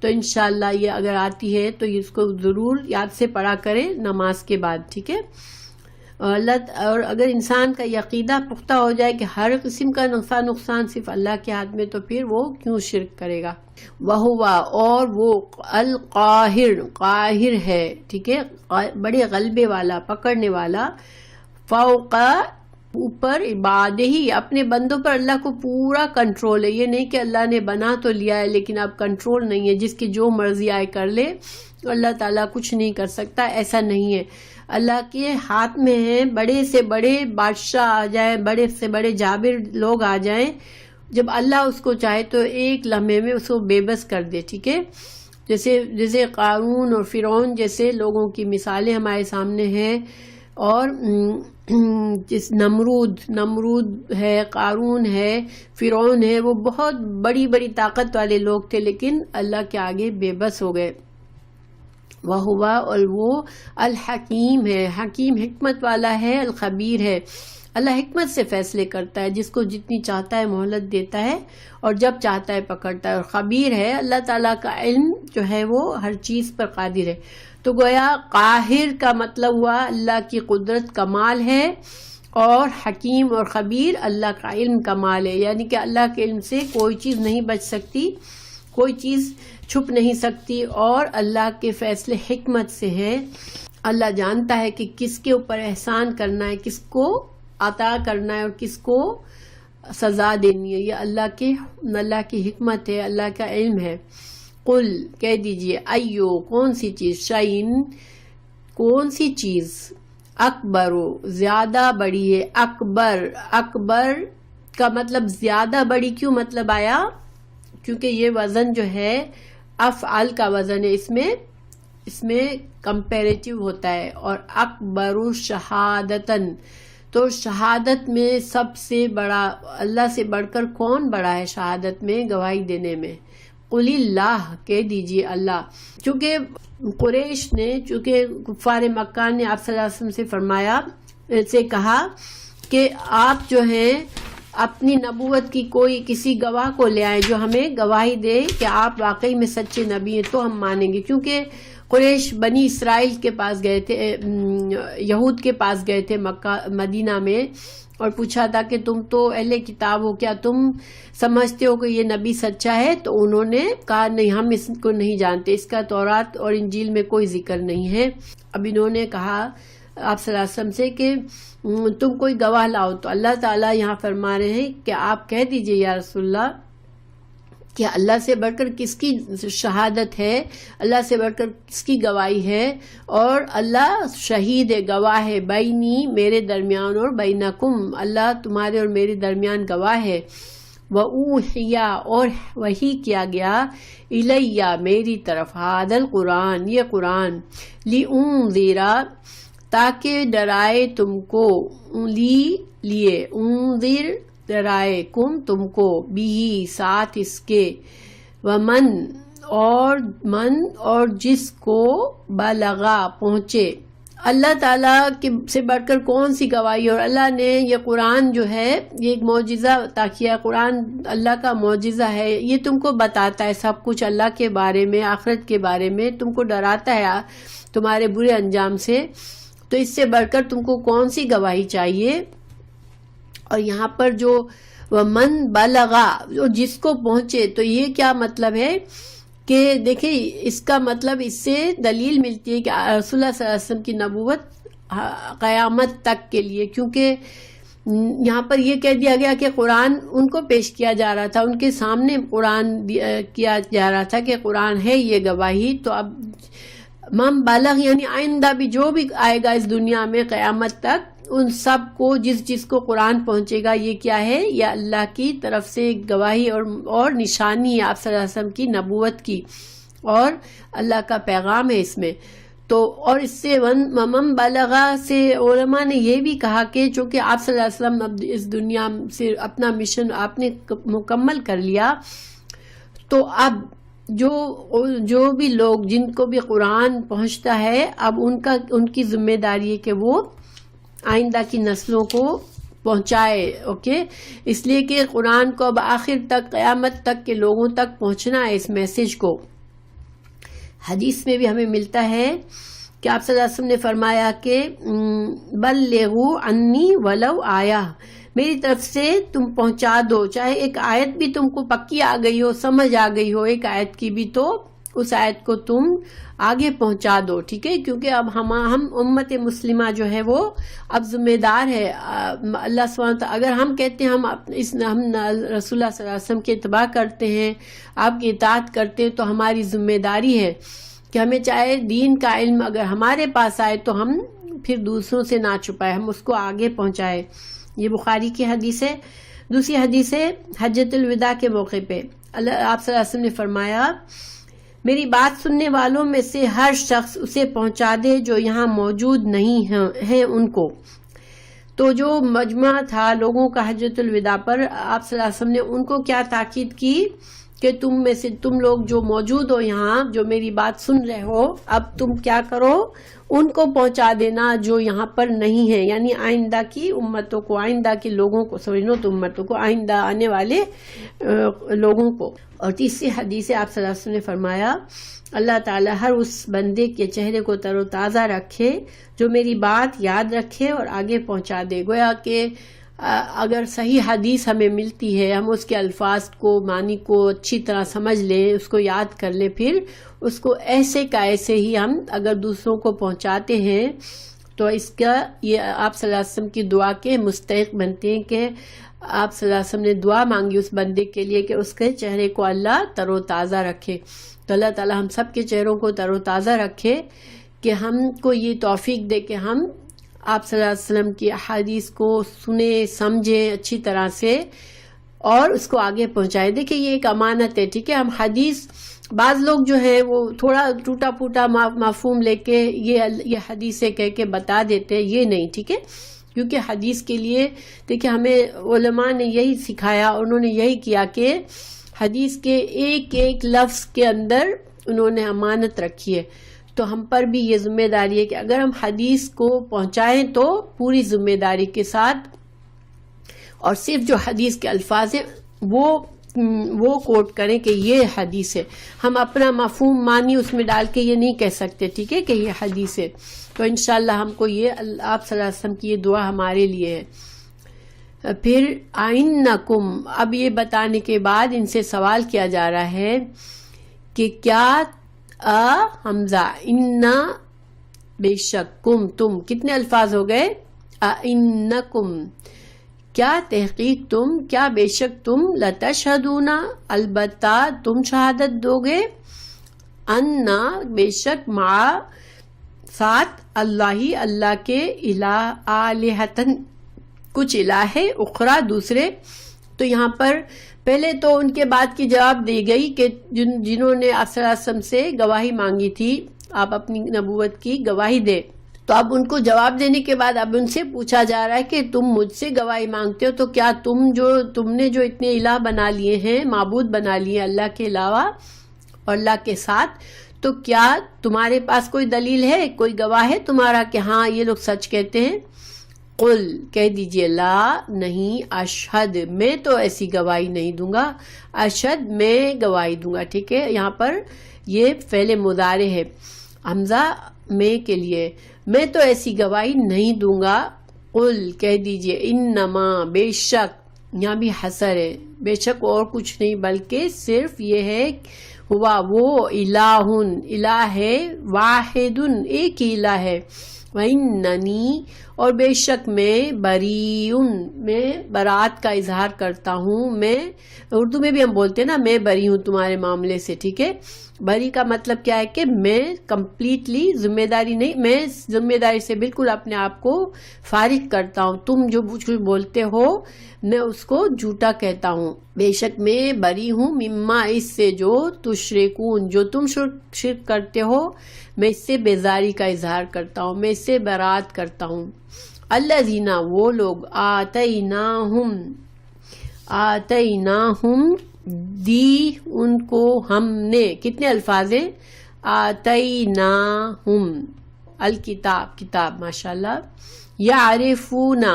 تو انشاءاللہ یہ اگر آتی ہے تو اس کو ضرور یاد سے پڑھا کرے نماز کے بعد، ٹھیک ہے؟ اور اگر انسان کا عقیدہ پختہ ہو جائے کہ ہر قسم کا نقصان صرف اللہ کے ہاتھ میں، تو پھر وہ کیوں شرک کرے گا؟ وَهُوَ، اور وہ قاہر ہے، ٹھیک ہے، بڑے غلبے والا، پکڑنے والا، فوق، اوپر، عبادہ ہی، اپنے بندوں پر اللہ کو پورا کنٹرول ہے. یہ نہیں کہ اللہ نے بنا تو لیا ہے لیکن اب کنٹرول نہیں ہے، جس کی جو مرضی آئے کر لے، اللہ تعالیٰ کچھ نہیں کر سکتا، ایسا نہیں ہے. اللہ کے ہاتھ میں ہے، بڑے سے بڑے بادشاہ آ جائیں، بڑے سے بڑے جابر لوگ آ جائیں، جب اللہ اس کو چاہے تو ایک لمحے میں اس کو بے بس کر دے، ٹھیک ہے؟ جیسے قارون اور فرعون جیسے لوگوں کی مثالیں ہمارے سامنے ہیں، اور جس نمرود ہے، قارون ہے، فرعون ہے، وہ بہت بڑی بڑی طاقت والے لوگ تھے لیکن اللہ کے آگے بے بس ہو گئے. وَهُوَ، اور وہ الحکیم ہے، حکیم حکمت والا ہے، الخبیر ہے، اللہ حکمت سے فیصلے کرتا ہے، جس کو جتنی چاہتا ہے مہلت دیتا ہے اور جب چاہتا ہے پکڑتا ہے. اور خبیر ہے، اللہ تعالیٰ کا علم جو ہے وہ ہر چیز پر قادر ہے. تو گویا قاہر کا مطلب ہوا اللہ کی قدرت کمال ہے، اور حکیم اور خبیر اللہ کا علم کمال ہے، یعنی کہ اللہ کے علم سے کوئی چیز نہیں بچ سکتی، کوئی چیز چھپ نہیں سکتی، اور اللہ کے فیصلے حکمت سے ہیں. اللہ جانتا ہے کہ کس کے اوپر احسان کرنا ہے، کس کو عطا کرنا ہے اور کس کو سزا دینی ہے. یہ اللہ کی حکمت ہے، اللہ کا علم ہے. قل، کہہ دیجئے، ایو، کون سی چیز، شعین، کون سی چیز، اکبر، زیادہ بڑی ہے. اکبر کا مطلب زیادہ بڑی کیوں مطلب آیا؟ کیونکہ یہ وزن جو ہے افعال کا وزن ہے، اس میں کمپیریٹیو ہوتا ہے. اور اکبر شہادتن، تو شہادت میں سب سے بڑا، اللہ سے بڑھ کر کون بڑا ہے شہادت میں، گواہی دینے میں؟ قل اللہ، کہہ دیجئے اللہ. چونکہ قریش نے، چونکہ کفار مکہ نے آپ صلی اللہ علیہ وسلم سے فرمایا، سے کہا کہ آپ جو ہیں اپنی نبوت کی کسی گواہ کو لے آئیں جو ہمیں گواہی دے کہ آپ واقعی میں سچے نبی ہیں، تو ہم مانیں گے. کیونکہ قریش بنی اسرائیل کے پاس گئے تھے، یہود کے پاس گئے تھے مدینہ میں، اور پوچھا تھا کہ تم تو اہل کتاب ہو، کیا تم سمجھتے ہو کہ یہ نبی سچا ہے؟ تو انہوں نے کہا نہیں، ہم اس کو نہیں جانتے، اس کا تورات اور انجیل میں کوئی ذکر نہیں ہے. اب انہوں نے کہا آپ صلی اللہ علیہ وسلم سے کہ تم کوئی گواہ لاؤ. تو اللہ تعالیٰ یہاں فرما رہے ہیں کہ آپ کہہ دیجئے یا رسول اللہ کہ اللہ سے بڑھ کر کس کی شہادت ہے، اللہ سے بڑھ کر کس کی گواہی ہے، اور اللہ شہید ہے، گواہ ہے، بینی، میرے درمیان، اور بینکم، اللہ تمہارے اور میرے درمیان گواہ ہے. وَأُوحِيَ، اور وحی کیا گیا، الیہ، میری طرف، ھذا القرآن، یہ قرآن، لِأُنذِرَ، تاکہ ڈرائے تم کو، لیے، انذر، ڈرائے، کم، تم کو، بھی، ساتھ اس کے، ومن، اور جس کو، بلغا، پہنچے. اللہ تعالیٰ سے بڑھ کر کون سی گواہی؟ اور اللہ نے یہ قرآن جو ہے یہ ایک معجزہ عطا کیا. قرآن اللہ کا معجزہ ہے، یہ تم کو بتاتا ہے سب کچھ اللہ کے بارے میں، آخرت کے بارے میں، تم کو ڈراتا ہے تمہارے برے انجام سے. تو اس سے بڑھ کر تم کو کون سی گواہی چاہیے؟ اور یہاں پر جو من بلغا، جو جس کو پہنچے، تو یہ کیا مطلب ہے کہ دیکھیں اس کا مطلب، اس سے دلیل ملتی ہے کہ رسول اللہ صلی اللہ علیہ وسلم کی نبوت قیامت تک کے لیے. کیونکہ یہاں پر یہ کہہ دیا گیا کہ قرآن ان کو پیش کیا جا رہا تھا، ان کے سامنے قرآن کیا جا رہا تھا کہ قرآن ہے یہ گواہی. تو اب من بلغ یعنی آئندہ بھی جو بھی آئے گا اس دنیا میں قیامت تک، ان سب کو، جس کو قرآن پہنچے گا، یہ کیا ہے؟ یہ اللہ کی طرف سے گواہی اور نشانی ہے آپ صلی اللہ علیہ وسلم کی نبوت کی، اور اللہ کا پیغام ہے اس میں. تو اور اس سے ممم بلغا سے علماء نے یہ بھی کہا کہ چونکہ آپ صلی اللہ علیہ وسلم اب اس دنیا سے اپنا مشن آپ نے مکمل کر لیا، تو اب جو بھی لوگ جن کو بھی قرآن پہنچتا ہے، اب ان کی ذمہ داری ہے کہ وہ آئندہ کی نسلوں کو پہنچائے. اوکے، اس لیے کہ قرآن کو اب آخر تک، قیامت تک کے لوگوں تک پہنچنا ہے اس میسج کو. حدیث میں بھی ہمیں ملتا ہے کہ آپ صلی اللہ علیہ وسلم نے فرمایا کہ بلغوا عنی ولو آیا، میری طرف سے تم پہنچا دو، چاہے ایک آیت بھی تم کو پکی آ گئی ہو، سمجھ آ گئی ہو ایک آیت کی بھی، تو اس آیت کو تم آگے پہنچا دو. ٹھیک ہے، کیونکہ اب ہم امت مسلمہ جو ہے وہ اب ذمہ دار ہے. اللہ سبحانہ وتعالی اگر ہم کہتے ہیں ہم رسول اللہ صلی اللہ علیہ وسلم کی اتباع کرتے ہیں، آپ کی اطاعت کرتے ہیں، تو ہماری ذمہ داری ہے کہ ہمیں چاہے دین کا علم اگر ہمارے پاس آئے تو ہم پھر دوسروں سے نہ چھپائے، ہم اس کو آگے پہنچائے. یہ بخاری کی حدیث ہے. دوسری حدیث ہے حجۃ الوداع کے موقع پہ آپ صلی اللہ علیہ وسلم نے فرمایا، میری بات سننے والوں میں سے ہر شخص اسے پہنچا دے جو یہاں موجود نہیں ہیں ان کو. تو جو مجمع تھا لوگوں کا حجۃ الوداع پر، آپ صلی اللہ علیہ وسلم نے ان کو کیا تاکید کی کہ تم میں سے تم لوگ جو موجود ہو یہاں، جو میری بات سن رہے ہو، اب تم کیا کرو، ان کو پہنچا دینا جو یہاں پر نہیں ہے، یعنی آئندہ کی امتوں کو، آئندہ کے لوگوں کو، سمجھ لو تو امتوں کو، آئندہ آنے والے لوگوں کو. اور تیسری حدیث آپ صلی اللہ علیہ وسلم نے فرمایا، اللہ تعالیٰ ہر اس بندے کے چہرے کو تر و تازہ رکھے جو میری بات یاد رکھے اور آگے پہنچا دے. گویا کہ اگر صحیح حدیث ہمیں ملتی ہے، ہم اس کے الفاظ کو، معنی کو اچھی طرح سمجھ لیں، اس کو یاد کر لیں، پھر اس کو ایسے کا ایسے ہی ہم اگر دوسروں کو پہنچاتے ہیں، تو اس کا یہ آپ صلی اللہ علیہ وسلم کی دعا کے مستحق بنتے ہیں کہ آپ صلی اللہ علیہ وسلم نے دعا مانگی اس بندے کے لیے کہ اس کے چہرے کو اللہ تر و تازہ رکھے. تو اللہ تعالیٰ ہم سب کے چہروں کو تر و تازہ رکھے کہ ہم کو یہ توفیق دے کہ ہم آپ صلی اللہ علیہ وسلم کی احادیث کو سنیں، سمجھیں اچھی طرح سے اور اس کو آگے پہنچائیں. دیکھیں یہ ایک امانت ہے. ٹھیک ہے، ہم حدیث، بعض لوگ جو ہے وہ تھوڑا ٹوٹا پھوٹا مفہوم لے کے یہ حدیث سے کہہ کے بتا دیتے ہیں، یہ نہیں. ٹھیک ہے، کیونکہ حدیث کے لیے دیکھیں ہمیں علماء نے یہی سکھایا، انہوں نے یہی کیا کہ حدیث کے ایک ایک لفظ کے اندر انہوں نے امانت رکھی ہے. تو ہم پر بھی یہ ذمہ داری ہے کہ اگر ہم حدیث کو پہنچائیں تو پوری ذمہ داری کے ساتھ، اور صرف جو حدیث کے الفاظ ہیں وہ کوٹ کریں کہ یہ حدیث ہے. ہم اپنا مفہوم معنی اس میں ڈال کے یہ نہیں کہہ سکتے. ٹھیک ہے، کہ یہ حدیث ہے. تو انشاءاللہ ہم کو یہ آپ صلی اللہ علیہ وسلم کی یہ دعا ہمارے لیے ہے. پھر آئنکم، اب یہ بتانے کے بعد ان سے سوال کیا جا رہا ہے کہ کیا حمزہ انا، بے شک، کم، تم، کتنے الفاظ ہو گئے؟ انکم، کیا تحقیق تم، کیا بے شک تم، لتشہدون، البتہ تم شہادت دو گے، انا، بے شک، مع، ساتھ، اللہ کے، آلہتن، کچھ الہ ہے، اخرى، دوسرے. تو یہاں پر پہلے تو ان کے بات کی جواب دی گئی کہ جنہوں نے آپ صلی اللہ علیہ وسلم سے گواہی مانگی تھی، آپ اپنی نبوت کی گواہی دے. تو اب ان کو جواب دینے کے بعد اب ان سے پوچھا جا رہا ہے کہ تم مجھ سے گواہی مانگتے ہو، تو کیا تم نے جو اتنے الہ بنا لیے ہیں، معبود بنا لیے اللہ کے علاوہ اور اللہ کے ساتھ، تو کیا تمہارے پاس کوئی دلیل ہے، کوئی گواہ ہے تمہارا کہ ہاں یہ لوگ سچ کہتے ہیں؟ قل، کہہ دیجئے، لا، نہیں، اشہد، میں تو ایسی گواہی نہیں دوں گا، اشہد، میں گواہی دوں گا. ٹھیک ہے، یہاں پر یہ فعل مضارع ہے، حمزہ میں کے لیے، میں تو ایسی گواہی نہیں دوں گا. قل، کہہ دیجئے، انما، بے شک، یہاں بھی حصر ہے، بے شک اور کچھ نہیں بلکہ صرف یہ ہے، ہوا وہ، الہ ہے، واحد، ایک ہی الہ ہے، وَإِنَّنِي، اور بے شک میں، بریئن، میں برات کا اظہار کرتا ہوں. میں اردو میں بھی ہم بولتے ہیں نا، میں بری ہوں تمہارے معاملے سے. ٹھیک ہے، بری کا مطلب کیا ہے کہ میں کمپلیٹلی ذمہ داری نہیں، میں ذمہ داری سے بالکل اپنے آپ کو فارغ کرتا ہوں، تم جو کچھ بولتے ہو میں اس کو جھوٹا کہتا ہوں، بے شک میں بری ہوں مما اس سے جو تشرکون جو تم شرک کرتے ہو، میں اس سے بیزاری کا اظہار کرتا ہوں، میں اس سے برات کرتا ہوں۔ الذین وہ لوگ آتیناہم دی ان کو ہم نے، کتنے الفاظ ہیں؟ آتیناہم الکتاب، کتاب، ماشاءاللہ، یعرفونہ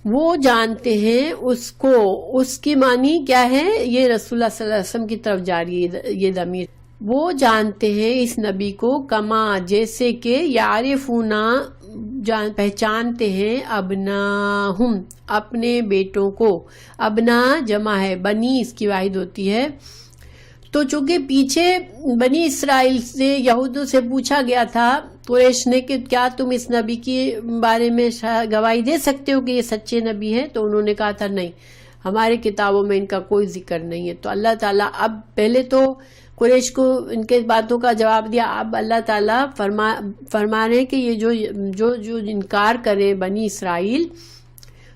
وہ جانتے ہیں اس کو، اس کی معنی کیا ہے؟ یہ رسول اللہ صلی اللہ علیہ وسلم کی طرف جاری ہے یہ ضمیر، وہ جانتے ہیں اس نبی کو، کما جیسے کہ یعرفونہ پہچانتے ہیں ابناہم اپنے بیٹوں کو، ابنا جمع ہے، بنی اس کی واحد ہوتی ہے۔ تو چونکہ پیچھے بنی اسرائیل سے یہودوں سے پوچھا گیا تھا قریش نے کہ کیا تم اس نبی کے بارے میں گواہی دے سکتے ہو کہ یہ سچے نبی ہیں، تو انہوں نے کہا تھا نہیں، ہمارے کتابوں میں ان کا کوئی ذکر نہیں ہے۔ تو اللہ تعالیٰ اب پہلے تو قریش کو ان کے باتوں کا جواب دیا، اب اللہ تعالیٰ فرما رہے ہیں کہ یہ جو انکار کرے بنی اسرائیل،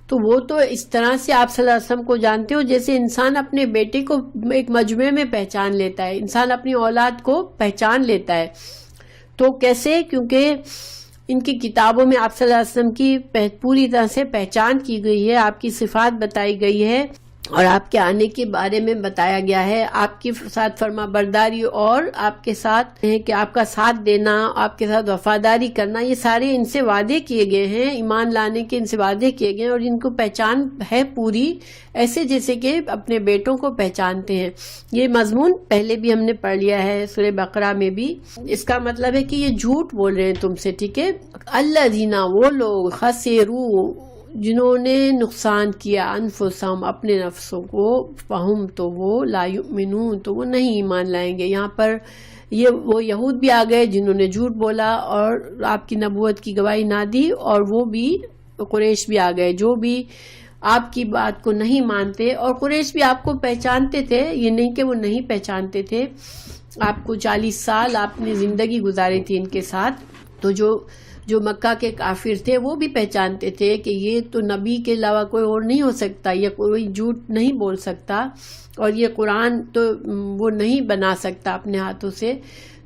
تو وہ تو اس طرح سے آپ صلی اللہ علیہ وسلم کو جانتے ہو جیسے انسان اپنے بیٹے کو ایک مجمع میں پہچان لیتا ہے، انسان اپنی اولاد کو پہچان لیتا ہے۔ تو کیسے؟ کیونکہ ان کی کتابوں میں آپ صلی اللہ علیہ وسلم کی پوری طرح سے پہچان کی گئی ہے، آپ کی صفات بتائی گئی ہے، اور آپ کے آنے کے بارے میں بتایا گیا ہے، آپ کے ساتھ فرما برداری اور آپ کے ساتھ ہے کہ آپ کا ساتھ دینا، آپ کے ساتھ وفاداری کرنا، یہ سارے ان سے وعدے کیے گئے ہیں، ایمان لانے کے ان سے وعدے کیے گئے ہیں، اور ان کو پہچان ہے پوری، ایسے جیسے کہ اپنے بیٹوں کو پہچانتے ہیں۔ یہ مضمون پہلے بھی ہم نے پڑھ لیا ہے سورہ بقرہ میں بھی۔ اس کا مطلب ہے کہ یہ جھوٹ بول رہے ہیں تم سے، ٹھیک ہے۔ الذین وہ لوگ خسروا جنہوں نے نقصان کیا انفسہم اپنے نفسوں کو، فہم تو وہ لا یؤمنون تو وہ نہیں ایمان لائیں گے۔ یہاں پر وہ یہود بھی آ گئے جنہوں نے جھوٹ بولا اور آپ کی نبوت کی گواہی نہ دی، اور وہ بھی قریش بھی آ گئے جو بھی آپ کی بات کو نہیں مانتے، اور قریش بھی آپ کو پہچانتے تھے، یہ نہیں کہ وہ نہیں پہچانتے تھے، آپ کو 40 سال آپ نے زندگی گزاری تھی ان کے ساتھ، تو جو مکہ کے کافر تھے وہ بھی پہچانتے تھے کہ یہ تو نبی کے علاوہ کوئی اور نہیں ہو سکتا، یہ کوئی جھوٹ نہیں بول سکتا، اور یہ قرآن تو وہ نہیں بنا سکتا اپنے ہاتھوں سے۔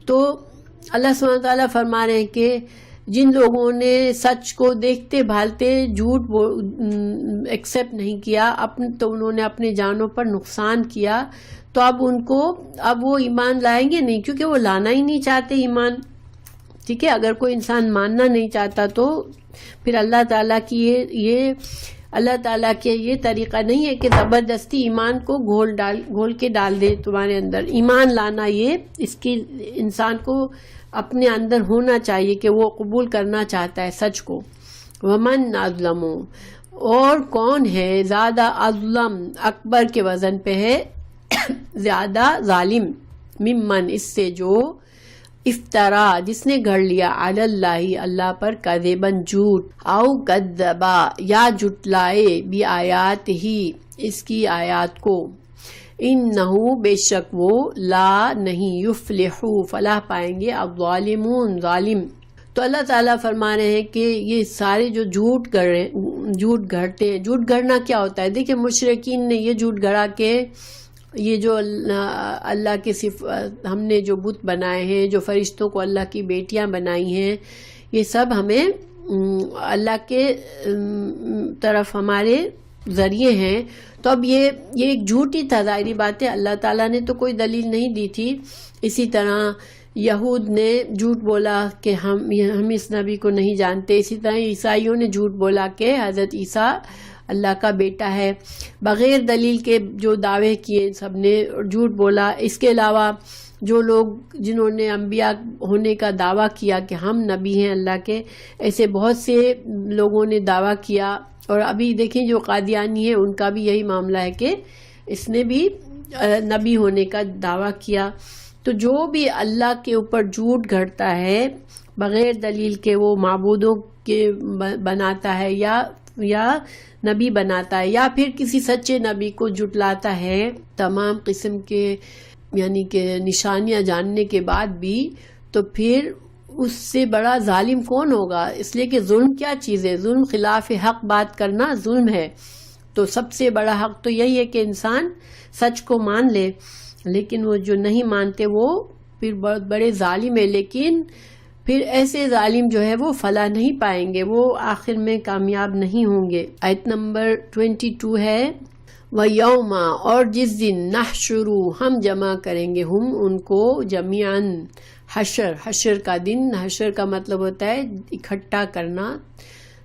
تو اللہ سبحانہ تعالیٰ فرما رہے ہیں کہ جن لوگوں نے سچ کو دیکھتے بھالتے جھوٹ ایکسیپٹ نہیں کیا، تو انہوں نے اپنے جانوں پر نقصان کیا، تو اب وہ ایمان لائیں گے نہیں، کیونکہ وہ لانا ہی نہیں چاہتے ایمان، ٹھیک ہے۔ اگر کوئی انسان ماننا نہیں چاہتا تو پھر اللہ تعالیٰ کی اللہ تعالیٰ کے یہ طریقہ نہیں ہے کہ زبردستی ایمان کو گھول کے ڈال دے تمہارے اندر۔ ایمان لانا یہ اس کی انسان کو اپنے اندر ہونا چاہیے کہ وہ قبول کرنا چاہتا ہے سچ کو۔ ومن اظلم اور کون ہے زیادہ اظلم، اکبر کے وزن پہ ہے زیادہ ظالم، ممن اس سے جو افترا جس نے گھڑ لیا علی اللہ اللہ پر کذباً جھوٹ، او کذبا یا جھٹلائے بھی آیات ہی اس کی آیات کو، انہو بے شک وہ لا نہیں یفلحو فلاح پائیں گے الظالمون ظالم۔ تو اللہ تعالیٰ فرما رہے ہیں کہ یہ سارے جو جھوٹ گھڑتے ہیں، جھوٹ گھڑنا کیا ہوتا ہے؟ دیکھیں مشرکین نے یہ جھوٹ گھڑا کہ یہ جو اللہ کے ہم نے جو بت بنائے ہیں، جو فرشتوں کو اللہ کی بیٹیاں بنائی ہیں، یہ سب ہمیں اللہ کے طرف ہمارے ذریعے ہیں۔ تو اب یہ ایک جھوٹ ہی تھا، ظاہری بات ہے، اللہ تعالیٰ نے تو کوئی دلیل نہیں دی تھی۔ اسی طرح یہود نے جھوٹ بولا کہ ہم اس نبی کو نہیں جانتے، اسی طرح عیسائیوں نے جھوٹ بولا کہ حضرت عیسیٰ اللہ کا بیٹا ہے، بغیر دلیل کے جو دعوے کیے سب نے جھوٹ بولا۔ اس کے علاوہ جو لوگ جنہوں نے انبیاء ہونے کا دعویٰ کیا کہ ہم نبی ہیں اللہ کے، ایسے بہت سے لوگوں نے دعویٰ کیا، اور ابھی دیکھیں جو قادیانی ہیں ان کا بھی یہی معاملہ ہے کہ اس نے بھی نبی ہونے کا دعویٰ کیا۔ تو جو بھی اللہ کے اوپر جھوٹ گھڑتا ہے بغیر دلیل کے، وہ معبودوں کے بناتا ہے یا یا نبی بناتا ہے، یا پھر کسی سچے نبی کو جھٹلاتا ہے تمام قسم کے یعنی کہ نشانیاں جاننے کے بعد بھی، تو پھر اس سے بڑا ظالم کون ہوگا؟ اس لیے کہ ظلم کیا چیز ہے؟ ظلم خلاف حق بات کرنا ظلم ہے. تو سب سے بڑا حق تو یہی ہے کہ انسان سچ کو مان لے، لیکن وہ جو نہیں مانتے وہ پھر بہت بڑے ظالم ہیں. لیکن پھر ایسے ظالم جو ہے وہ فلاح نہیں پائیں گے، وہ آخر میں کامیاب نہیں ہوں گے. آیت نمبر 22 ہے وَيَوْمَ، اور جس دن نحشرو، ہم جمع کریں گے، ہم ان کو جمیعاً، حشر کا دن. حشر کا مطلب ہوتا ہے اکٹھا کرنا.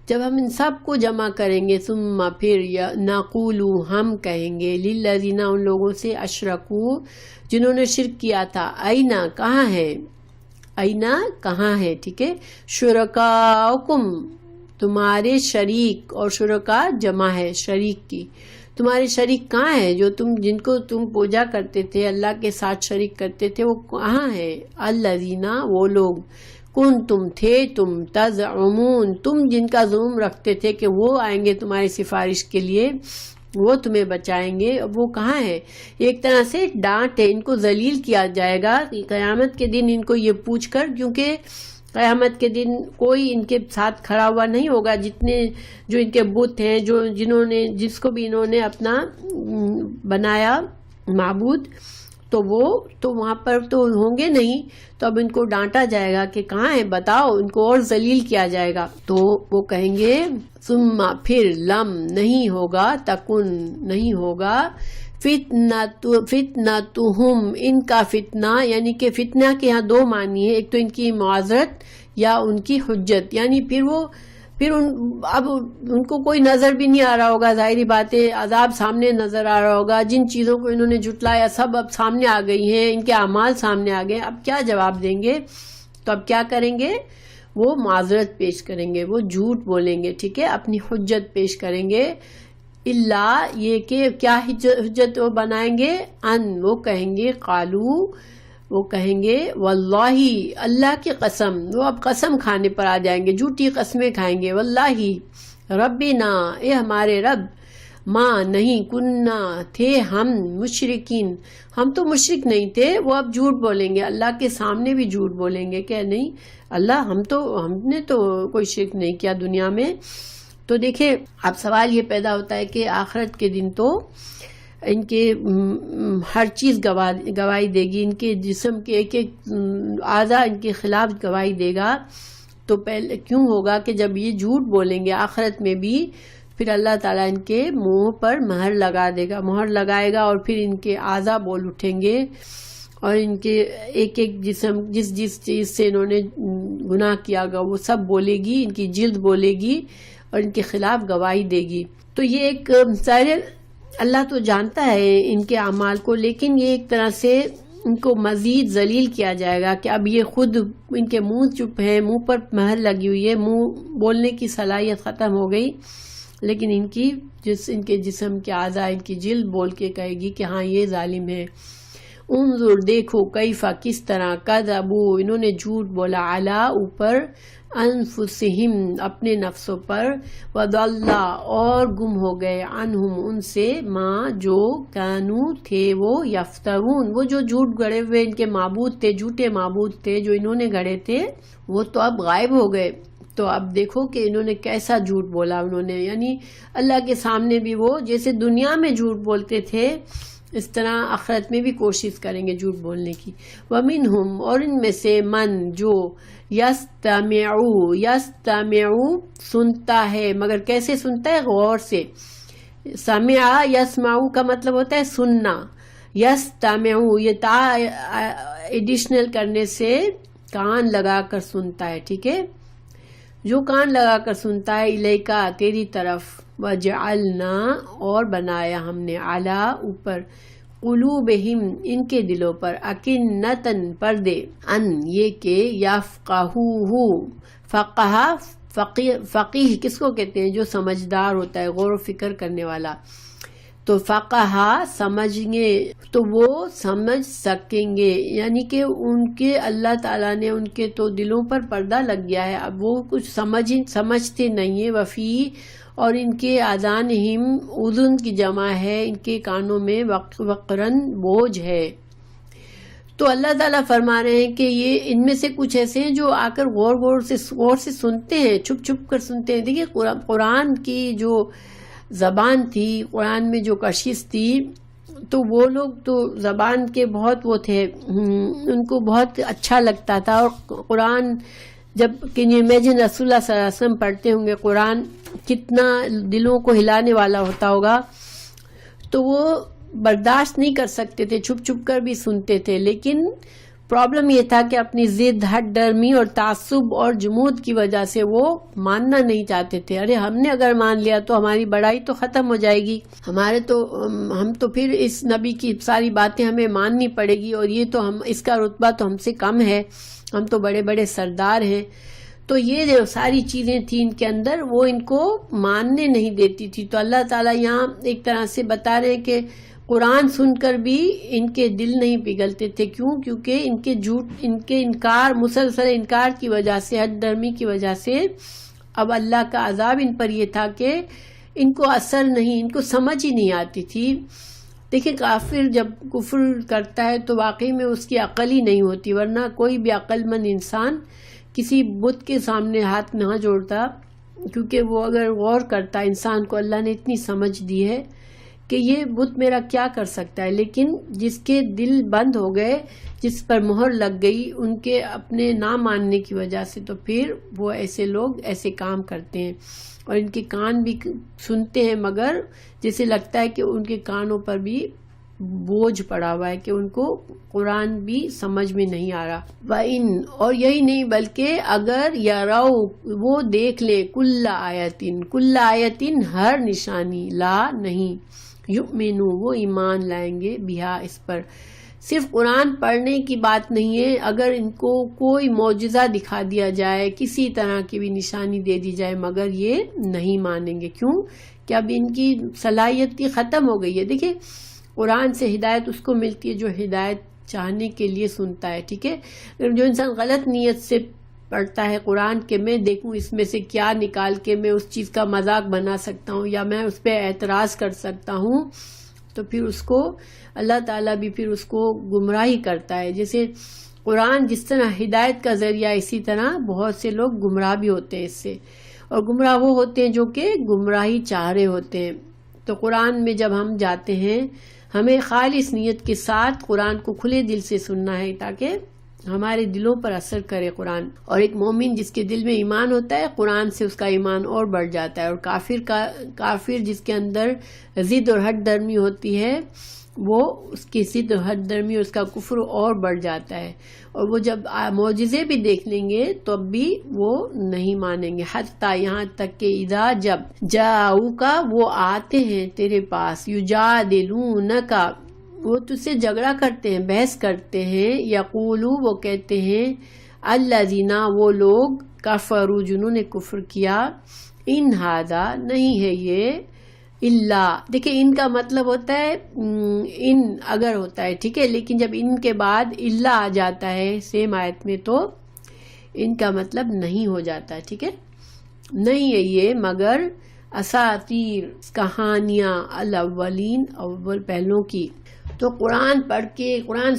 جب ہم ان سب کو جمع کریں گے، ثم پھر نقول، ہم کہیں گے، للذین، ان لوگوں سے، اشرکو، جنہوں نے شرک کیا تھا، اینا، کہاں ہے، اینا، کہاں ہے، ٹھیک ہے، شرکاؤکم، تمہارے شریک، اور شرکا جمع ہے شریک کی، تمہارے شریک کہاں ہے جو جن کو تم پوجا کرتے تھے، اللہ کے ساتھ شریک کرتے تھے، وہ کہاں ہے؟ الذین، وہ لوگ، کنتم، تھے تم، تزعمون، تم جن کا زعم رکھتے تھے کہ وہ آئیں گے تمہاری سفارش کے لیے، وہ تمہیں بچائیں گے، اب وہ کہاں ہے؟ ایک طرح سے ڈانٹ ہے، ان کو ذلیل کیا جائے گا قیامت کے دن ان کو یہ پوچھ کر، کیونکہ قیامت کے دن کوئی ان کے ساتھ کھڑا ہوا نہیں ہوگا. جتنے جو ان کے بت ہیں، جس کو بھی انہوں نے اپنا بنایا معبود، تو وہ تو وہاں پر تو ہوں گے نہیں. تو اب ان کو ڈانٹا جائے گا کہ کہاں ہے، بتاؤ، ان کو اور ذلیل کیا جائے گا. تو وہ کہیں گے ثم، پھر، لم، نہیں ہوگا، تکن، نہیں ہوگا، فتنتہم، ان کا فتنہ، یعنی کہ فتنہ کے یہاں دو معنی ہے، ایک تو ان کی معذرت یا ان کی حجت. یعنی پھر اب ان کو کوئی نظر بھی نہیں آ رہا ہوگا، ظاہری بات ہے، عذاب سامنے نظر آ رہا ہوگا، جن چیزوں کو انہوں نے جھٹلایا سب اب سامنے آ گئی ہیں، ان کے اعمال سامنے آ گئے. اب کیا جواب دیں گے؟ تو اب کیا کریں گے؟ وہ معذرت پیش کریں گے، وہ جھوٹ بولیں گے، ٹھیک ہے، اپنی حجت پیش کریں گے. اللہ، یہ کہ کیا حجت وہ بنائیں گے؟ ان، وہ کہیں گے، قالو، وہ کہیں گے، واللہ، اللہ کی قسم، وہ اب قسم کھانے پر آ جائیں گے، جھوٹی قسمیں کھائیں گے. واللہ، ربنا، اے ہمارے رب، ماں، نہیں، کننا، تھے ہم، مشرکین، ہم تو مشرک نہیں تھے. وہ اب جھوٹ بولیں گے، اللہ کے سامنے بھی جھوٹ بولیں گے کہ نہیں اللہ، ہم نے تو کوئی شرک نہیں کیا دنیا میں. تو دیکھیں اب سوال یہ پیدا ہوتا ہے کہ آخرت کے دن تو ان کے ہر چیز گواہی دے گی، ان کے جسم کے ایک ایک اعضاء ان کے خلاف گواہی دے گا. تو پہلے کیوں ہوگا کہ جب یہ جھوٹ بولیں گے آخرت میں بھی، پھر اللہ تعالیٰ ان کے منہ پر مہر لگا دے گا، مہر لگائے گا، اور پھر ان کے اعضاء بول اٹھیں گے، اور ان کے ایک ایک جسم جس چیز سے انہوں نے گناہ کیا گا وہ سب بولے گی، ان کی جلد بولے گی اور ان کے خلاف گواہی دے گی. تو یہ ایک ظاہر اللہ تو جانتا ہے ان کے اعمال کو، لیکن یہ ایک طرح سے ان کو مزید ذلیل کیا جائے گا کہ اب یہ خود ان کے منہ چپ ہے، منہ پر مہر لگی ہوئی ہے، منہ بولنے کی صلاحیت ختم ہو گئی، لیکن ان کے جسم کے اعضاء، ان کی جلد بول کے کہے گی کہ ہاں یہ ظالم ہے. انظر، دیکھو، کیفا، کس طرح، کذبوا، انہوں نے جھوٹ بولا، علی، اوپر، انفسہم، اپنے نفسوں پر، وضل، اور گم ہو گئے، عنہم، ان سے، ما، جو، کانوا، تھے وہ، یفترون، وہ جو جھوٹ گڑے ہوئے ان کے معبود تھے، جھوٹے معبود تھے جو انہوں نے گڑے تھے، وہ تو اب غائب ہو گئے. تو اب دیکھو کہ انہوں نے کیسا جھوٹ بولا انہوں نے، یعنی اللہ کے سامنے بھی وہ جیسے دنیا میں جھوٹ بولتے تھے اس طرح آخرت میں بھی کوشش کریں گے جھوٹ بولنے کی. وَمِنْهُمْ، اور ان میں سے، من، جو، یستمعو، سنتا ہے، مگر کیسے سنتا ہے؟ غور سے. سمع، یسمعو کا مطلب ہوتا ہے سننا، یستمعو یہ تا ایڈیشنل کرنے سے کان لگا کر سنتا ہے، ٹھیک ہے، جو کان لگا کر سنتا ہے، الیکا، تیری طرف، وجعلنا، اور بنایا ہم نے، علی، اوپر، قلوبہم، ان کے دلوں پر، اکنتن، پردے، ان، یہ کہ، یفقہوہ، فقہ، فقیہ کس کو کہتے ہیں؟ جو سمجھدار ہوتا ہے، غور و فکر کرنے والا. تو فقہا سمجھیں تو وہ سمجھ سکیں گے، یعنی کہ ان کے اللہ تعالیٰ نے ان کے تو دلوں پر پردہ لگ گیا ہے، اب وہ کچھ سمجھتے نہیں ہیں. وفی اور ان کے آذانہم، اذن کی جمع ہے، ان کے کانوں میں وقرن بوجھ ہے. تو اللہ تعالیٰ فرما رہے ہیں کہ یہ ان میں سے کچھ ایسے ہیں جو آ کر غور سے سنتے ہیں، چھپ چھپ کر سنتے ہیں. دیکھیے قرآن کی جو زبان تھی، قرآن میں جو کشش تھی، تو وہ لوگ تو زبان کے بہت وہ تھے، ان کو بہت اچھا لگتا تھا. اور قرآن جب کین یو امیجن رسول اللہ صلی اللہ علیہ وسلم پڑھتے ہوں گے قرآن، کتنا دلوں کو ہلانے والا ہوتا ہوگا. تو وہ برداشت نہیں کر سکتے تھے، چھپ چھپ کر بھی سنتے تھے. لیکن پرابلم یہ تھا کہ اپنی ضد، ہٹ درمی اور تعصب اور جمود کی وجہ سے وہ ماننا نہیں چاہتے تھے. ارے ہم نے اگر مان لیا تو ہماری بڑائی تو ختم ہو جائے گی، ہم تو پھر اس نبی کی ساری باتیں ہمیں ماننی پڑے گی، اور یہ تو اس کا رتبہ تو ہم سے کم ہے، ہم تو بڑے بڑے سردار ہیں. تو یہ جو ساری چیزیں تھیں ان کے اندر، وہ ان کو ماننے نہیں دیتی تھی. تو اللہ تعالیٰ یہاں ایک طرح سے بتا رہے ہیں کہ قرآن سن کر بھی ان کے دل نہیں پگھلتے تھے. کیوں؟ کیونکہ ان کے انکار، مسلسل انکار کی وجہ سے، ہٹ درمی کی وجہ سے اب اللہ کا عذاب ان پر یہ تھا کہ ان کو اثر نہیں، ان کو سمجھ ہی نہیں آتی تھی. دیکھیں کافر جب کفر کرتا ہے تو واقعی میں اس کی عقل ہی نہیں ہوتی، ورنہ کوئی بھی عقل مند انسان کسی بت کے سامنے ہاتھ نہ جوڑتا، کیونکہ وہ اگر غور کرتا، انسان کو اللہ نے اتنی سمجھ دی ہے کہ یہ بت میرا کیا کر سکتا ہے. لیکن جس کے دل بند ہو گئے، جس پر مہر لگ گئی ان کے اپنے نہ ماننے کی وجہ سے، تو پھر وہ ایسے لوگ ایسے کام کرتے ہیں. اور ان کے کان بھی سنتے ہیں، مگر جیسے لگتا ہے کہ ان کے کانوں پر بھی بوجھ پڑا ہوا ہے، کہ ان کو قرآن بھی سمجھ میں نہیں آ رہا. وَإِن، اور یہی نہیں بلکہ اگر یراؤ، وہ دیکھ لے، کل آیتن، ہر نشانی، لا نہیں، یؤمنو، وہ ایمان لائیں گے، بہا، اس پر. صرف قرآن پڑھنے کی بات نہیں ہے، اگر ان کو کوئی معجزہ دکھا دیا جائے، کسی طرح کی بھی نشانی دے دی جائے، مگر یہ نہیں مانیں گے. کیوں؟ کہ اب ان کی صلاحیت ختم ہو گئی ہے. دیکھیں قرآن سے ہدایت اس کو ملتی ہے جو ہدایت چاہنے کے لیے سنتا ہے. ٹھیک ہے، جو انسان غلط نیت سے پڑھتا ہے قرآن کے میں دیکھوں اس میں سے کیا نکال کے میں اس چیز کا مذاق بنا سکتا ہوں یا میں اس پہ اعتراض کر سکتا ہوں، تو پھر اس کو اللہ تعالیٰ بھی پھر اس کو گمراہی کرتا ہے. جیسے قرآن جس طرح ہدایت کا ذریعہ، اسی طرح بہت سے لوگ گمراہ بھی ہوتے ہیں اس سے. اور گمراہ وہ ہوتے ہیں جو کہ گمراہی چاہ رہے ہوتے ہیں. تو قرآن میں جب ہم جاتے ہیں، ہمیں خالص نیت کے ساتھ قرآن کو کھلے دل سے سننا ہے تاکہ ہمارے دلوں پر اثر کرے قرآن. اور ایک مومن جس کے دل میں ایمان ہوتا ہے، قرآن سے اس کا ایمان اور بڑھ جاتا ہے. اور کافر جس کے اندر ضد اور ہٹ درمی ہوتی ہے، وہ اس کی ضد اور ہٹ درمی اور اس کا کفر اور بڑھ جاتا ہے. اور وہ جب معجزے بھی دیکھ لیں گے تو اب بھی وہ نہیں مانیں گے. حتیٰ، یہاں تک کہ اذا، جب جاؤکا، وہ آتے ہیں تیرے پاس، یجادلونکا، وہ تجھ سے جھگڑا کرتے ہیں، بحث کرتے ہیں، یقولو، وہ کہتے ہیں، الذین، وہ لوگ، کفروا، جنہوں نے کفر کیا، ان ھذا، نہیں ہے یہ، الا، دیکھیں ان کا مطلب ہوتا ہے ان اگر ہوتا ہے، ٹھیک ہے، لیکن جب ان کے بعد الا آ جاتا ہے سیم آیت میں تو ان کا مطلب نہیں ہو جاتا ہے. ٹھیک ہے، نہیں ہے یہ مگر اساطیر، کہانیاں، الاولین، اول پہلوں کی. تو قرآن پڑھ کے، قرآن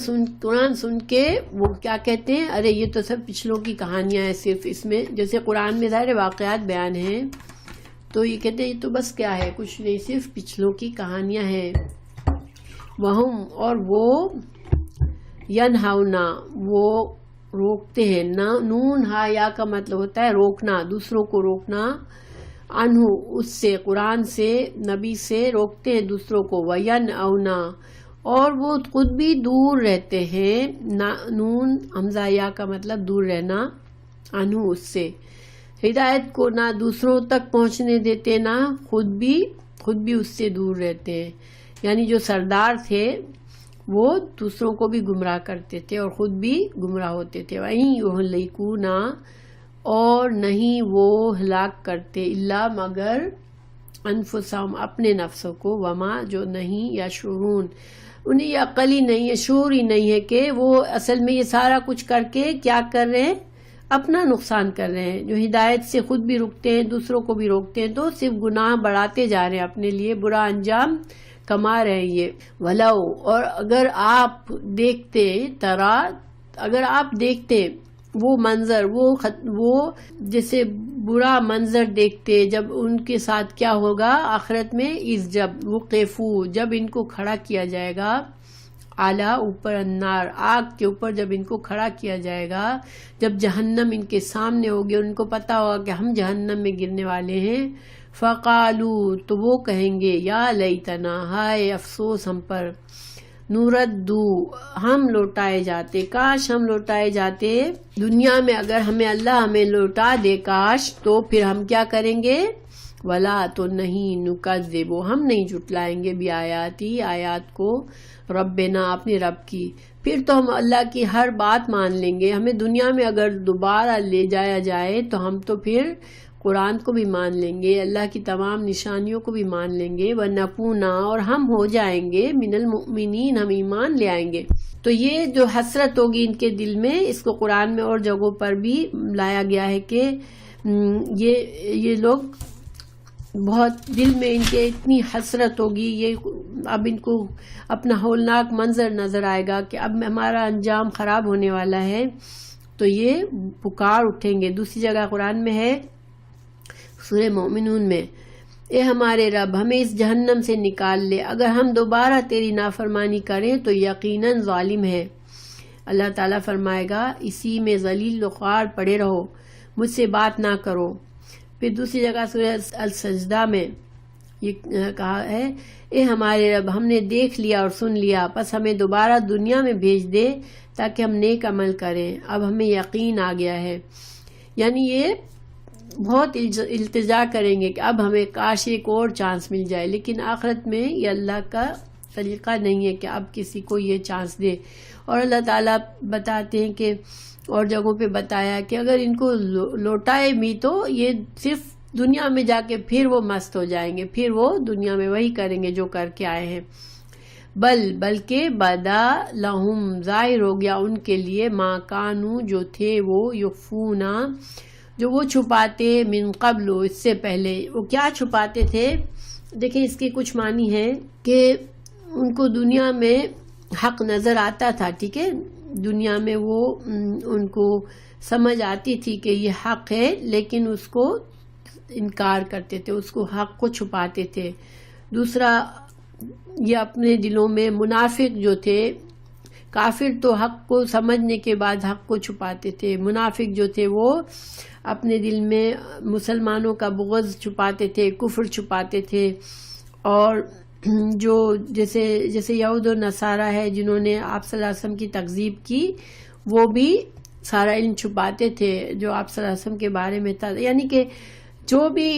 سن کے وہ کیا کہتے ہیں، ارے یہ تو سب پچھلوں کی کہانیاں ہیں. صرف اس میں جیسے قرآن میں ظاہر واقعات بیان ہیں، تو یہ کہتے ہیں یہ تو بس کیا ہے، کچھ نہیں، صرف پچھلوں کی کہانیاں ہیں. وہم، اور وہ، ینہونا، وہ روکتے ہیں. نون ہا یا کا مطلب ہوتا ہے روکنا، دوسروں کو روکنا، عنہ، اس سے، قرآن سے، نبی سے روکتے ہیں دوسروں کو. وینأونا، اور وہ خود بھی دور رہتے ہیں. نون حمزہ یا کا مطلب دور رہنا، عنہ، اس سے. ہدایت کو نہ دوسروں تک پہنچنے دیتے، نہ خود بھی اس سے دور رہتے ہیں. یعنی جو سردار تھے وہ دوسروں کو بھی گمراہ کرتے تھے اور خود بھی گمراہ ہوتے تھے. وہیں یہلکونا، اور نہیں وہ ہلاک کرتے، الا، مگر انفسہم اپنے نفسوں کو، وما جو نہیں یشعرون انہیں یہ عقل ہی نہیں ہے، شعور ہی نہیں ہے کہ وہ اصل میں یہ سارا کچھ کر کے کیا کر رہے ہیں، اپنا نقصان کر رہے ہیں. جو ہدایت سے خود بھی رکتے ہیں دوسروں کو بھی روکتے ہیں تو صرف گناہ بڑھاتے جا رہے ہیں، اپنے لیے برا انجام کما رہے ہیں. یہ ولو اور اگر آپ دیکھتے اگر آپ دیکھتے وہ منظر وہ جیسے برا منظر دیکھتے جب ان کے ساتھ کیا ہوگا آخرت میں، اس جب وقفو جب ان کو کھڑا کیا جائے گا، اعلیٰ اوپر النار آگ کے اوپر جب ان کو کھڑا کیا جائے گا، جب جہنم ان کے سامنے ہوگی اور ان کو پتا ہوگا کہ ہم جہنم میں گرنے والے ہیں، فقالو تو وہ کہیں گے یا لیتنا ہائے افسوس ہم پر، نوردو ہم لوٹائے جاتے، کاش ہم لوٹائے جاتے دنیا میں، اگر اللہ ہمیں لوٹا دے کاش، تو پھر ہم کیا کریں گے، ولا تو نہیں، نکذب ہم نہیں جھٹلائیں گے، بھی آیات کو، ربنا اپنے رب کی، پھر تو ہم اللہ کی ہر بات مان لیں گے. ہمیں دنیا میں اگر دوبارہ لے جایا جائے تو ہم تو پھر قرآن کو بھی مان لیں گے، اللہ کی تمام نشانیوں کو بھی مان لیں گے، وَنَكُونَ اور ہم ہو جائیں گے مِنَ الْمُؤْمِنِينَ ہم ایمان لے آئیں گے. تو یہ جو حسرت ہوگی ان کے دل میں، اس کو قرآن میں اور جگہوں پر بھی لایا گیا ہے کہ یہ لوگ بہت دل میں ان کے اتنی حسرت ہوگی، یہ اب ان کو اپنا ہولناک منظر نظر آئے گا کہ اب ہمارا انجام خراب ہونے والا ہے، تو یہ پکار اٹھیں گے. دوسری جگہ قرآن میں ہے سورہ مومنون میں، اے ہمارے رب ہمیں اس جہنم سے نکال لے، اگر ہم دوبارہ تیری نافرمانی کریں تو یقیناً ظالم ہے. اللہ تعالیٰ فرمائے گا اسی میں ذلیل و خوار پڑے رہو، مجھ سے بات نہ کرو. پھر دوسری جگہ سورہ السجدہ میں یہ کہا ہے، اے ہمارے رب ہم نے دیکھ لیا اور سن لیا، پس ہمیں دوبارہ دنیا میں بھیج دے تاکہ ہم نیک عمل کریں، اب ہمیں یقین آ گیا ہے. یعنی یہ بہت التجا کریں گے کہ اب ہمیں کاش ایک اور چانس مل جائے، لیکن آخرت میں یہ اللہ کا طریقہ نہیں ہے کہ اب کسی کو یہ چانس دے. اور اللہ تعالیٰ بتاتے ہیں کہ اور جگہوں پہ بتایا کہ اگر ان کو لوٹائے بھی تو یہ صرف دنیا میں جا کے پھر وہ مست ہو جائیں گے، پھر وہ دنیا میں وہی کریں گے جو کر کے آئے ہیں. بلکہ بدا لہم ظاہر ہو گیا ان کے لیے، ما کانو جو تھے وہ، یخفونا جو وہ چھپاتے، من قبل اس سے پہلے. وہ کیا چھپاتے تھے؟ دیکھیں اس کے کچھ معنی ہیں کہ ان کو دنیا میں حق نظر آتا تھا، ٹھیک ہے، دنیا میں وہ ان کو سمجھ آتی تھی کہ یہ حق ہے، لیکن اس کو انکار کرتے تھے، اس کو حق کو چھپاتے تھے. دوسرا یہ اپنے دلوں میں منافق جو تھے، کافر تو حق کو سمجھنے کے بعد حق کو چھپاتے تھے، منافق جو تھے وہ اپنے دل میں مسلمانوں کا بغض چھپاتے تھے، کفر چھپاتے تھے. اور جو جیسے یہود و نصارہ ہے جنہوں نے آپ صلی اللہ علیہ وسلم کی تکذیب کی، وہ بھی سارا علم چھپاتے تھے جو آپ صلی اللہ علیہ وسلم کے بارے میں تھا. یعنی کہ جو بھی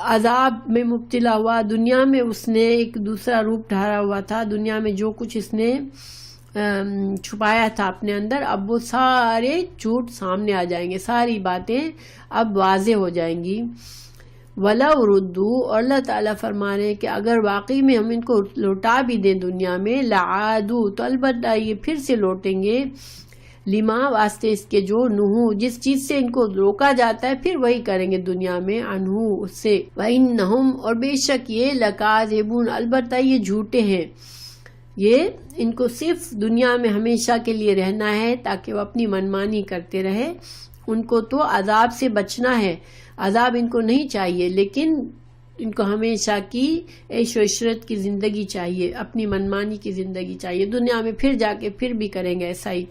عذاب میں مبتلا ہوا دنیا میں، اس نے ایک دوسرا روپ ڈھارا ہوا تھا، دنیا میں جو کچھ اس نے چھپایا تھا اپنے اندر، اب وہ سارے جھوٹ سامنے آ جائیں گے، ساری باتیں اب واضح ہو جائیں گی. وَلَوْ رُدُّوا اور اللہ تعالیٰ فرما رہے ہیں کہ اگر واقعی میں ہم ان کو لوٹا بھی دیں دنیا میں، لَعَادُوا تو البتہ یہ پھر سے لوٹیں گے، لما واسطے اس کے جو نہو جس چیز سے ان کو روکا جاتا ہے پھر وہی کریں گے دنیا میں، عنہ اس سے. وَإِنَّهُمْ اور بے شک یہ لَكَاذِبُونَ البتہ یہ جھوٹے ہیں، یہ ان کو صرف دنیا میں ہمیشہ کے لیے رہنا ہے تاکہ وہ اپنی منمانی کرتے رہے. ان کو تو عذاب سے بچنا ہے، عذاب ان کو نہیں چاہیے، لیکن ان کو ہمیشہ کی عیش و عشرت کی زندگی چاہیے، اپنی منمانی کی زندگی چاہیے، دنیا میں پھر جا کے پھر بھی کریں گے ایسا ہی.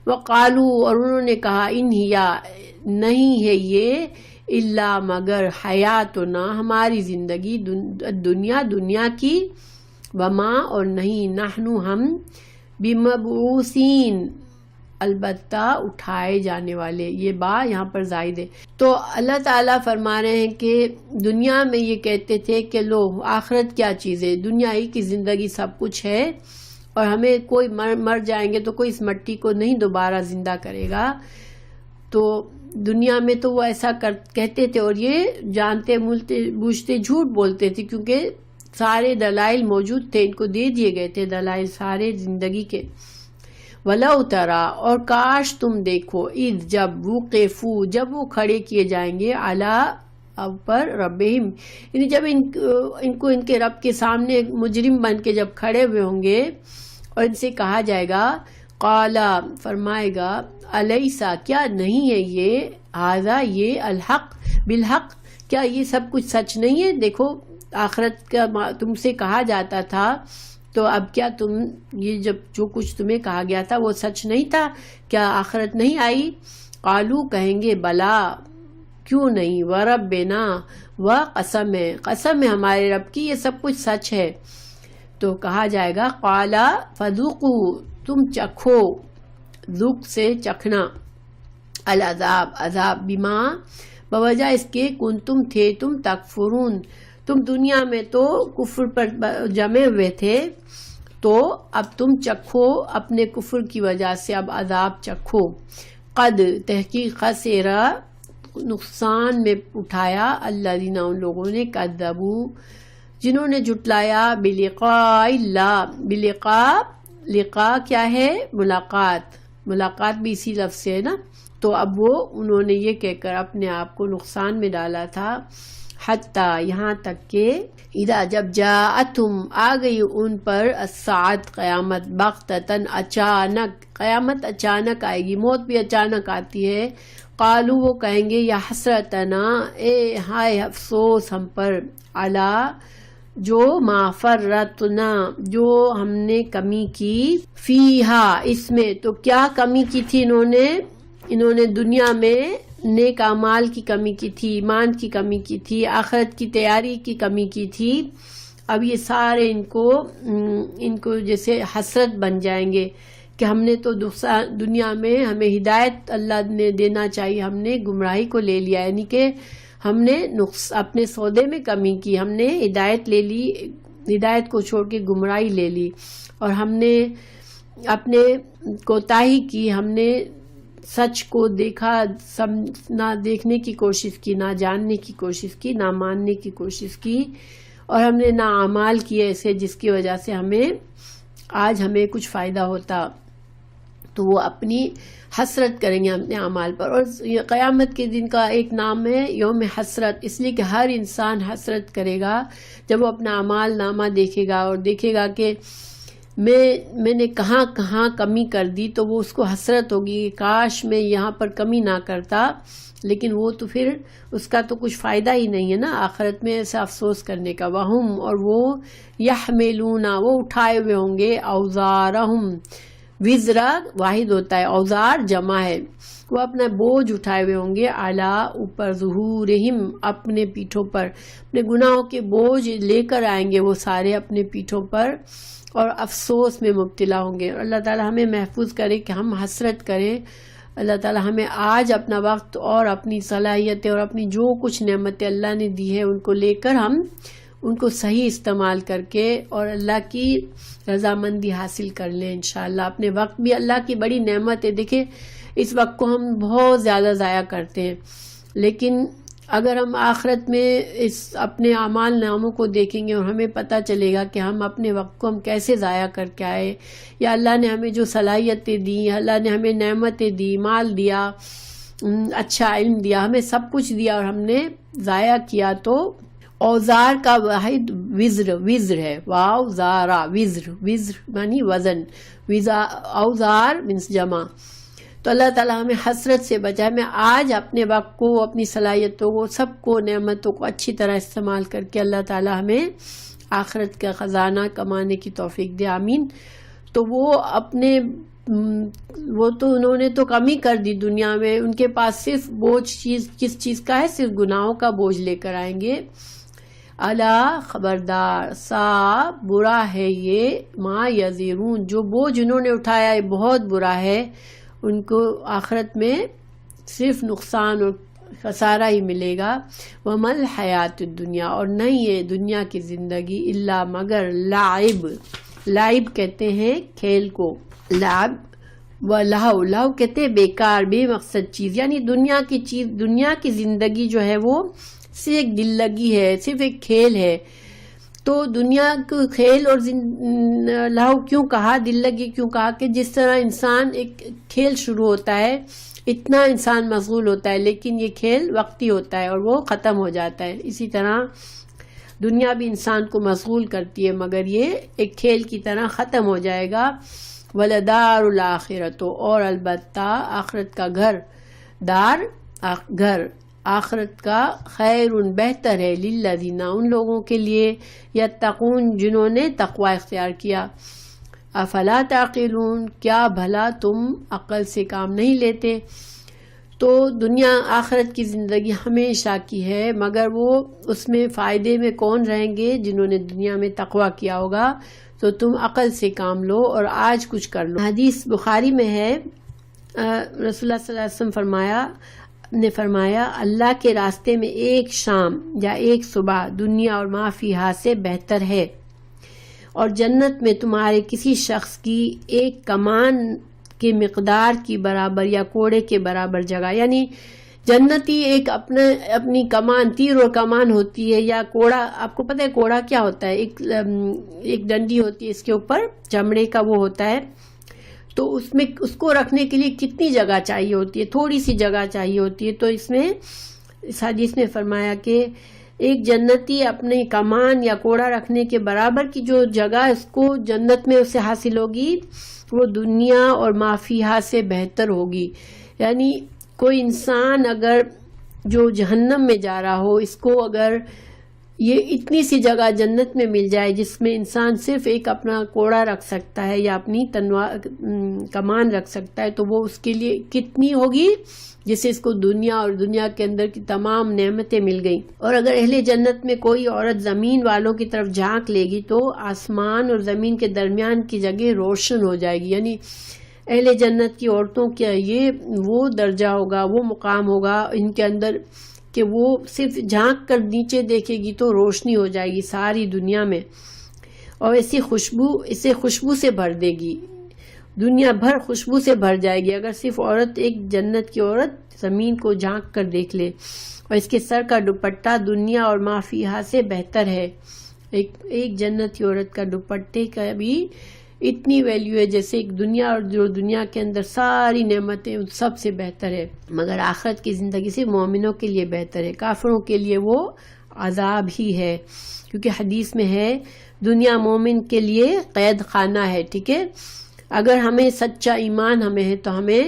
وقالو اور انہوں نے کہا، ان ہیا نہیں ہے یہ، الا مگر حیاتنا ہماری زندگی، دنیا کی، وما اور نہیں، نحنو ہم، بمبعوثین البتہ اٹھائے جانے والے. یہ با یہاں پر زائد ہے. تو اللہ تعالیٰ فرما رہے ہیں کہ دنیا میں یہ کہتے تھے کہ لو آخرت کیا چیز ہے، دنیا ہی کی زندگی سب کچھ ہے، اور ہمیں کوئی مر جائیں گے تو کوئی اس مٹی کو نہیں دوبارہ زندہ کرے گا. تو دنیا میں تو وہ ایسا کہتے تھے اور یہ جانتے بوجھتے جھوٹ بولتے تھے، کیونکہ سارے دلائل موجود تھے، ان کو دے دیے گئے تھے دلائل سارے زندگی کے۔ وَلَوْ تَرَا، اور کاش تم دیکھو، اذ جب، وقفوا، جب وہ کھڑے کیے جائیں گے، علی پر ربہم، یعنی جب ان کو ان کے رب کے سامنے ایک مجرم بن کے جب کھڑے ہوئے ہوں گے اور ان سے کہا جائے گا، قالا، فرمائے گا، الیسا، کیا نہیں ہے یہ، ھذا، یہ، الحق، بالحق، کیا یہ سب کچھ سچ نہیں ہے؟ دیکھو آخرت کا تم سے کہا جاتا تھا، تو اب کیا تم یہ جب جو کچھ تمہیں کہا گیا تھا وہ سچ نہیں تھا؟ کیا آخرت نہیں آئی؟ قالو، کہیں گے، بلا، کیوں نہیں، وربنا، و قسم ہے، قسم ہے ہمارے رب کی، یہ سب کچھ سچ ہے۔ تو کہا جائے گا، قالا فذوقوا، تم چکھو، ذوق سے چکھنا، العذاب، عذاب، بما، بوجہ اس کے، کنتم تھے تم، تکفرون، تم دنیا میں تو کفر پر جمے ہوئے تھے، تو اب تم چکھو اپنے کفر کی وجہ سے، اب عذاب چکھو۔ قد، تحقیق، خسرا، نقصان میں اٹھایا، الذین، ان لوگوں نے، کذبوا، جنہوں نے جھٹلایا، بلقاء اللہ، بلقاء، لقاء کیا ہے؟ ملاقات، ملاقات بھی اسی لفظ سے ہے نا، تو اب وہ انہوں نے یہ کہہ کر اپنے آپ کو نقصان میں ڈالا تھا، حتیٰ، یہاں تک کہ، اذا، جب، جاءتہم، آ گئی ان پر، الساعۃ، قیامت، بغتۃ، اچانک، قیامت اچانک آئے گی، موت بھی اچانک آتی ہے، قالو، وہ کہیں گے، یا حسرتنا، اے ہائے افسوس ہم پر، علی، جو، ما فرطنا، جو ہم نے کمی کی، فیہا، اس میں، تو کیا کمی کی تھی انہوں نے دنیا میں نیک اعمال کی کمی کی تھی، ایمان کی کمی کی تھی، آخرت کی تیاری کی کمی کی تھی، اب یہ سارے ان کو جیسے حسرت بن جائیں گے کہ ہم نے تو دنیا میں ہمیں ہدایت اللہ نے دینا چاہیے، ہم نے گمراہی کو لے لیا، یعنی کہ ہم نے اپنے سودے میں کمی کی، ہم نے ہدایت لے لی، ہدایت کو چھوڑ کے گمراہی لے لی، اور ہم نے اپنے کوتاہی کی، ہم نے سچ کو دیکھا، نہ دیکھنے کی کوشش کی، نہ جاننے کی کوشش کی، نہ ماننے کی کوشش کی، اور ہم نے نہ اعمال کیے ایسے جس کی وجہ سے آج ہمیں کچھ فائدہ ہوتا، تو وہ اپنی حسرت کریں گے اپنے اعمال پر۔ اور قیامت کے دن کا ایک نام ہے یوم حسرت، اس لیے کہ ہر انسان حسرت کرے گا جب وہ اپنا اعمال نامہ دیکھے گا اور دیکھے گا کہ میں نے کہاں کہاں کمی کر دی، تو وہ اس کو حسرت ہوگی، کاش میں یہاں پر کمی نہ کرتا، لیکن وہ تو پھر اس کا تو کچھ فائدہ ہی نہیں ہے نا آخرت میں ایسا افسوس کرنے کا۔ وہم، اور وہ، یحملون، وہ اٹھائے ہوئے ہوں گے، اوزارہم، وزرا واحد ہوتا ہے، اوزار جمع ہے، وہ اپنا بوجھ اٹھائے ہوئے ہوں گے، اعلیٰ، اوپر، ظہورہم، اپنے پیٹھوں پر، اپنے گناہوں کے بوجھ لے کر آئیں گے وہ سارے اپنے پیٹھوں پر، اور افسوس میں مبتلا ہوں گے۔ اللہ تعالی ہمیں محفوظ کرے کہ ہم حسرت کریں، اللہ تعالی ہمیں آج اپنا وقت اور اپنی صلاحیتیں اور اپنی جو کچھ نعمتیں اللہ نے دی ہے ان کو لے کر ہم ان کو صحیح استعمال کر کے اور اللہ کی رضامندی حاصل کر لیں انشاءاللہ۔ اپنے وقت بھی اللہ کی بڑی نعمت ہے، دیکھیں اس وقت کو ہم بہت زیادہ ضائع کرتے ہیں، لیکن اگر ہم آخرت میں اس اپنے اعمال ناموں کو دیکھیں گے اور ہمیں پتہ چلے گا کہ ہم اپنے وقت کو ہم کیسے ضائع کر کے آئے، یا اللہ نے ہمیں جو صلاحیتیں دی، اللہ نے ہمیں نعمتیں دی، مال دیا، اچھا علم دیا، ہمیں سب کچھ دیا اور ہم نے ضائع کیا، تو اوزار کا واحد وزر ہے، واو زارا، وزر معنی وزن، اوزار مینس جمع۔ تو اللہ تعالیٰ ہمیں حسرت سے بچائے، میں آج اپنے وقت کو، اپنی صلاحیتوں کو، سب کو، نعمتوں کو اچھی طرح استعمال کر کے اللہ تعالیٰ ہمیں آخرت کا خزانہ کمانے کی توفیق دے، آمین۔ تو وہ تو انہوں نے تو کمی کر دی دنیا میں، ان کے پاس صرف بوجھ کس چیز کا ہے؟ صرف گناہوں کا بوجھ لے کر آئیں گے۔ الا، خبردار، سا، برا ہے یہ، ما یزرون، جو بوجھ انہوں نے اٹھایا ہے بہت برا ہے، ان کو آخرت میں صرف نقصان اور خسارہ ہی ملے گا۔ وَمَا الْحَيَاةُ الدُّنْيَا، اور نہیں ہے دنیا کی زندگی، الا مگر، لعب کہتے ہیں کھیل کو، لعب لہو، لہو کہتے ہیں بیکار بے مقصد چیز، یعنی دنیا کی چیز، دنیا کی زندگی جو ہے وہ صرف ایک دل لگی ہے، صرف ایک کھیل ہے. تو دنیا کو کھیل اور لہو کیوں کہا، دل لگی کیوں کہا؟ کہ جس طرح انسان ایک کھیل شروع ہوتا ہے اتنا انسان مشغول ہوتا ہے، لیکن یہ کھیل وقتی ہوتا ہے اور وہ ختم ہو جاتا ہے. اسی طرح دنیا بھی انسان کو مشغول کرتی ہے، مگر یہ ایک کھیل کی طرح ختم ہو جائے گا. وَلَدَارُ الْآخِرَةُ، اور البتہ آخرت کا گھر آخرت کا خیر بہتر ہے، للذین ان لوگوں کے لیے، یتقون جنہوں نے تقوی اختیار کیا. افلا تعقلون، کیا بھلا تم عقل سے کام نہیں لیتے؟ تو دنیا آخرت کی زندگی ہمیشہ کی ہے، مگر وہ اس میں فائدے میں کون رہیں گے؟ جنہوں نے دنیا میں تقوی کیا ہوگا. تو تم عقل سے کام لو اور آج کچھ کر لو. حدیث بخاری میں ہے، رسول اللہ صلی اللہ علیہ وسلم نے فرمایا اللہ کے راستے میں ایک شام یا ایک صبح دنیا اور ما فیہا سے بہتر ہے، اور جنت میں تمہارے کسی شخص کی ایک کمان کے مقدار کی برابر یا کوڑے کے برابر جگہ. یعنی جنتی ایک اپنی کمان، تیر اور کمان ہوتی ہے، یا کوڑا. آپ کو پتہ ہے کوڑا کیا ہوتا ہے؟ ایک ڈنڈی ہوتی ہے، اس کے اوپر چمڑے کا وہ ہوتا ہے، تو اس کو رکھنے کے لیے کتنی جگہ چاہیے ہوتی ہے؟ تھوڑی سی جگہ چاہیے ہوتی ہے. تو اس حدیث میں فرمایا کہ ایک جنتی اپنے کمان یا کوڑا رکھنے کے برابر کی جو جگہ اس کو جنت میں اسے حاصل ہوگی، وہ دنیا اور ما فیہا سے بہتر ہوگی. یعنی کوئی انسان اگر جو جہنم میں جا رہا ہو، اس کو اگر یہ اتنی سی جگہ جنت میں مل جائے جس میں انسان صرف ایک اپنا کوڑا رکھ سکتا ہے یا اپنی کمان رکھ سکتا ہے، تو وہ اس کے لیے کتنی ہوگی، جسے اس کو دنیا اور دنیا کے اندر کی تمام نعمتیں مل گئیں. اور اگر اہل جنت میں کوئی عورت زمین والوں کی طرف جھانک لے گی تو آسمان اور زمین کے درمیان کی جگہ روشن ہو جائے گی. یعنی اہل جنت کی عورتوں کا یہ وہ درجہ ہوگا، وہ مقام ہوگا ان کے اندر کہ وہ صرف جھانک کر نیچے دیکھے گی تو روشنی ہو جائے گی ساری دنیا میں، اور اسے خوشبو سے بھر دے گی، دنیا بھر خوشبو سے بھر جائے گی اگر صرف ایک جنت کی عورت زمین کو جھانک کر دیکھ لے. اور اس کے سر کا دوپٹہ دنیا اور ما فیہا سے بہتر ہے. ایک جنت کی عورت کا دوپٹے کا بھی اتنی ویلیو ہے جیسے ایک دنیا، اور جو دنیا کے اندر ساری نعمتیں ان سب سے بہتر ہے. مگر آخرت کی زندگی صرف مومنوں کے لیے بہتر ہے، کافروں کے لیے وہ عذاب ہی ہے. کیونکہ حدیث میں ہے دنیا مومن کے لیے قید خانہ ہے. ٹھیک ہے، اگر ہمیں سچا ایمان ہمیں ہے تو ہمیں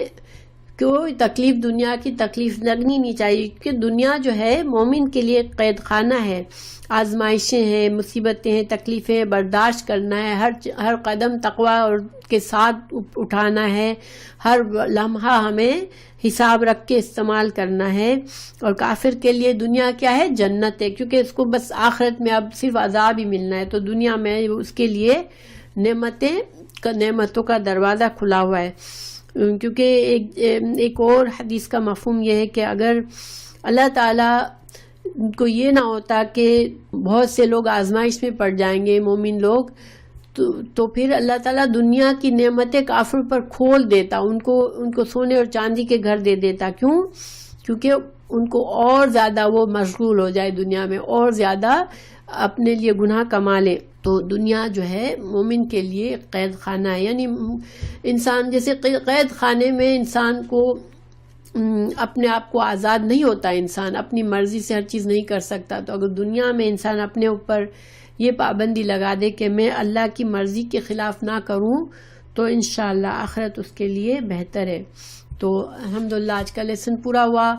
کوئی تکلیف، دنیا کی تکلیف لگنی نہیں چاہیے، کیونکہ دنیا جو ہے مومن کے لیے قید خانہ ہے. آزمائشیں ہیں، مصیبتیں ہیں، تکلیفیں برداشت کرنا ہے، ہر قدم تقوی اور کے ساتھ اٹھانا ہے، ہر لمحہ ہمیں حساب رکھ کے استعمال کرنا ہے. اور کافر کے لیے دنیا کیا ہے؟ جنت ہے، کیونکہ اس کو بس آخرت میں اب صرف عذاب ہی ملنا ہے. تو دنیا میں اس کے لیے نعمتوں کا دروازہ کھلا ہوا ہے. کیونکہ ایک اور حدیث کا مفہوم یہ ہے کہ اگر اللہ تعالیٰ کو یہ نہ ہوتا کہ بہت سے لوگ آزمائش میں پڑ جائیں گے مومن لوگ، تو پھر اللہ تعالیٰ دنیا کی نعمتیں کافر پر کھول دیتا، ان کو سونے اور چاندی کے گھر دے دیتا. کیونکہ ان کو اور زیادہ وہ مشغول ہو جائے دنیا میں، اور زیادہ اپنے لیے گناہ کما لے. تو دنیا جو ہے مومن کے لیے قید خانہ ہے. یعنی انسان جیسے قید خانے میں انسان کو اپنے آپ کو آزاد نہیں ہوتا، انسان اپنی مرضی سے ہر چیز نہیں کر سکتا. تو اگر دنیا میں انسان اپنے اوپر یہ پابندی لگا دے کہ میں اللہ کی مرضی کے خلاف نہ کروں، تو انشاءاللہ آخرت اس کے لیے بہتر ہے. تو الحمدللہ آج کا لیسن پورا ہوا.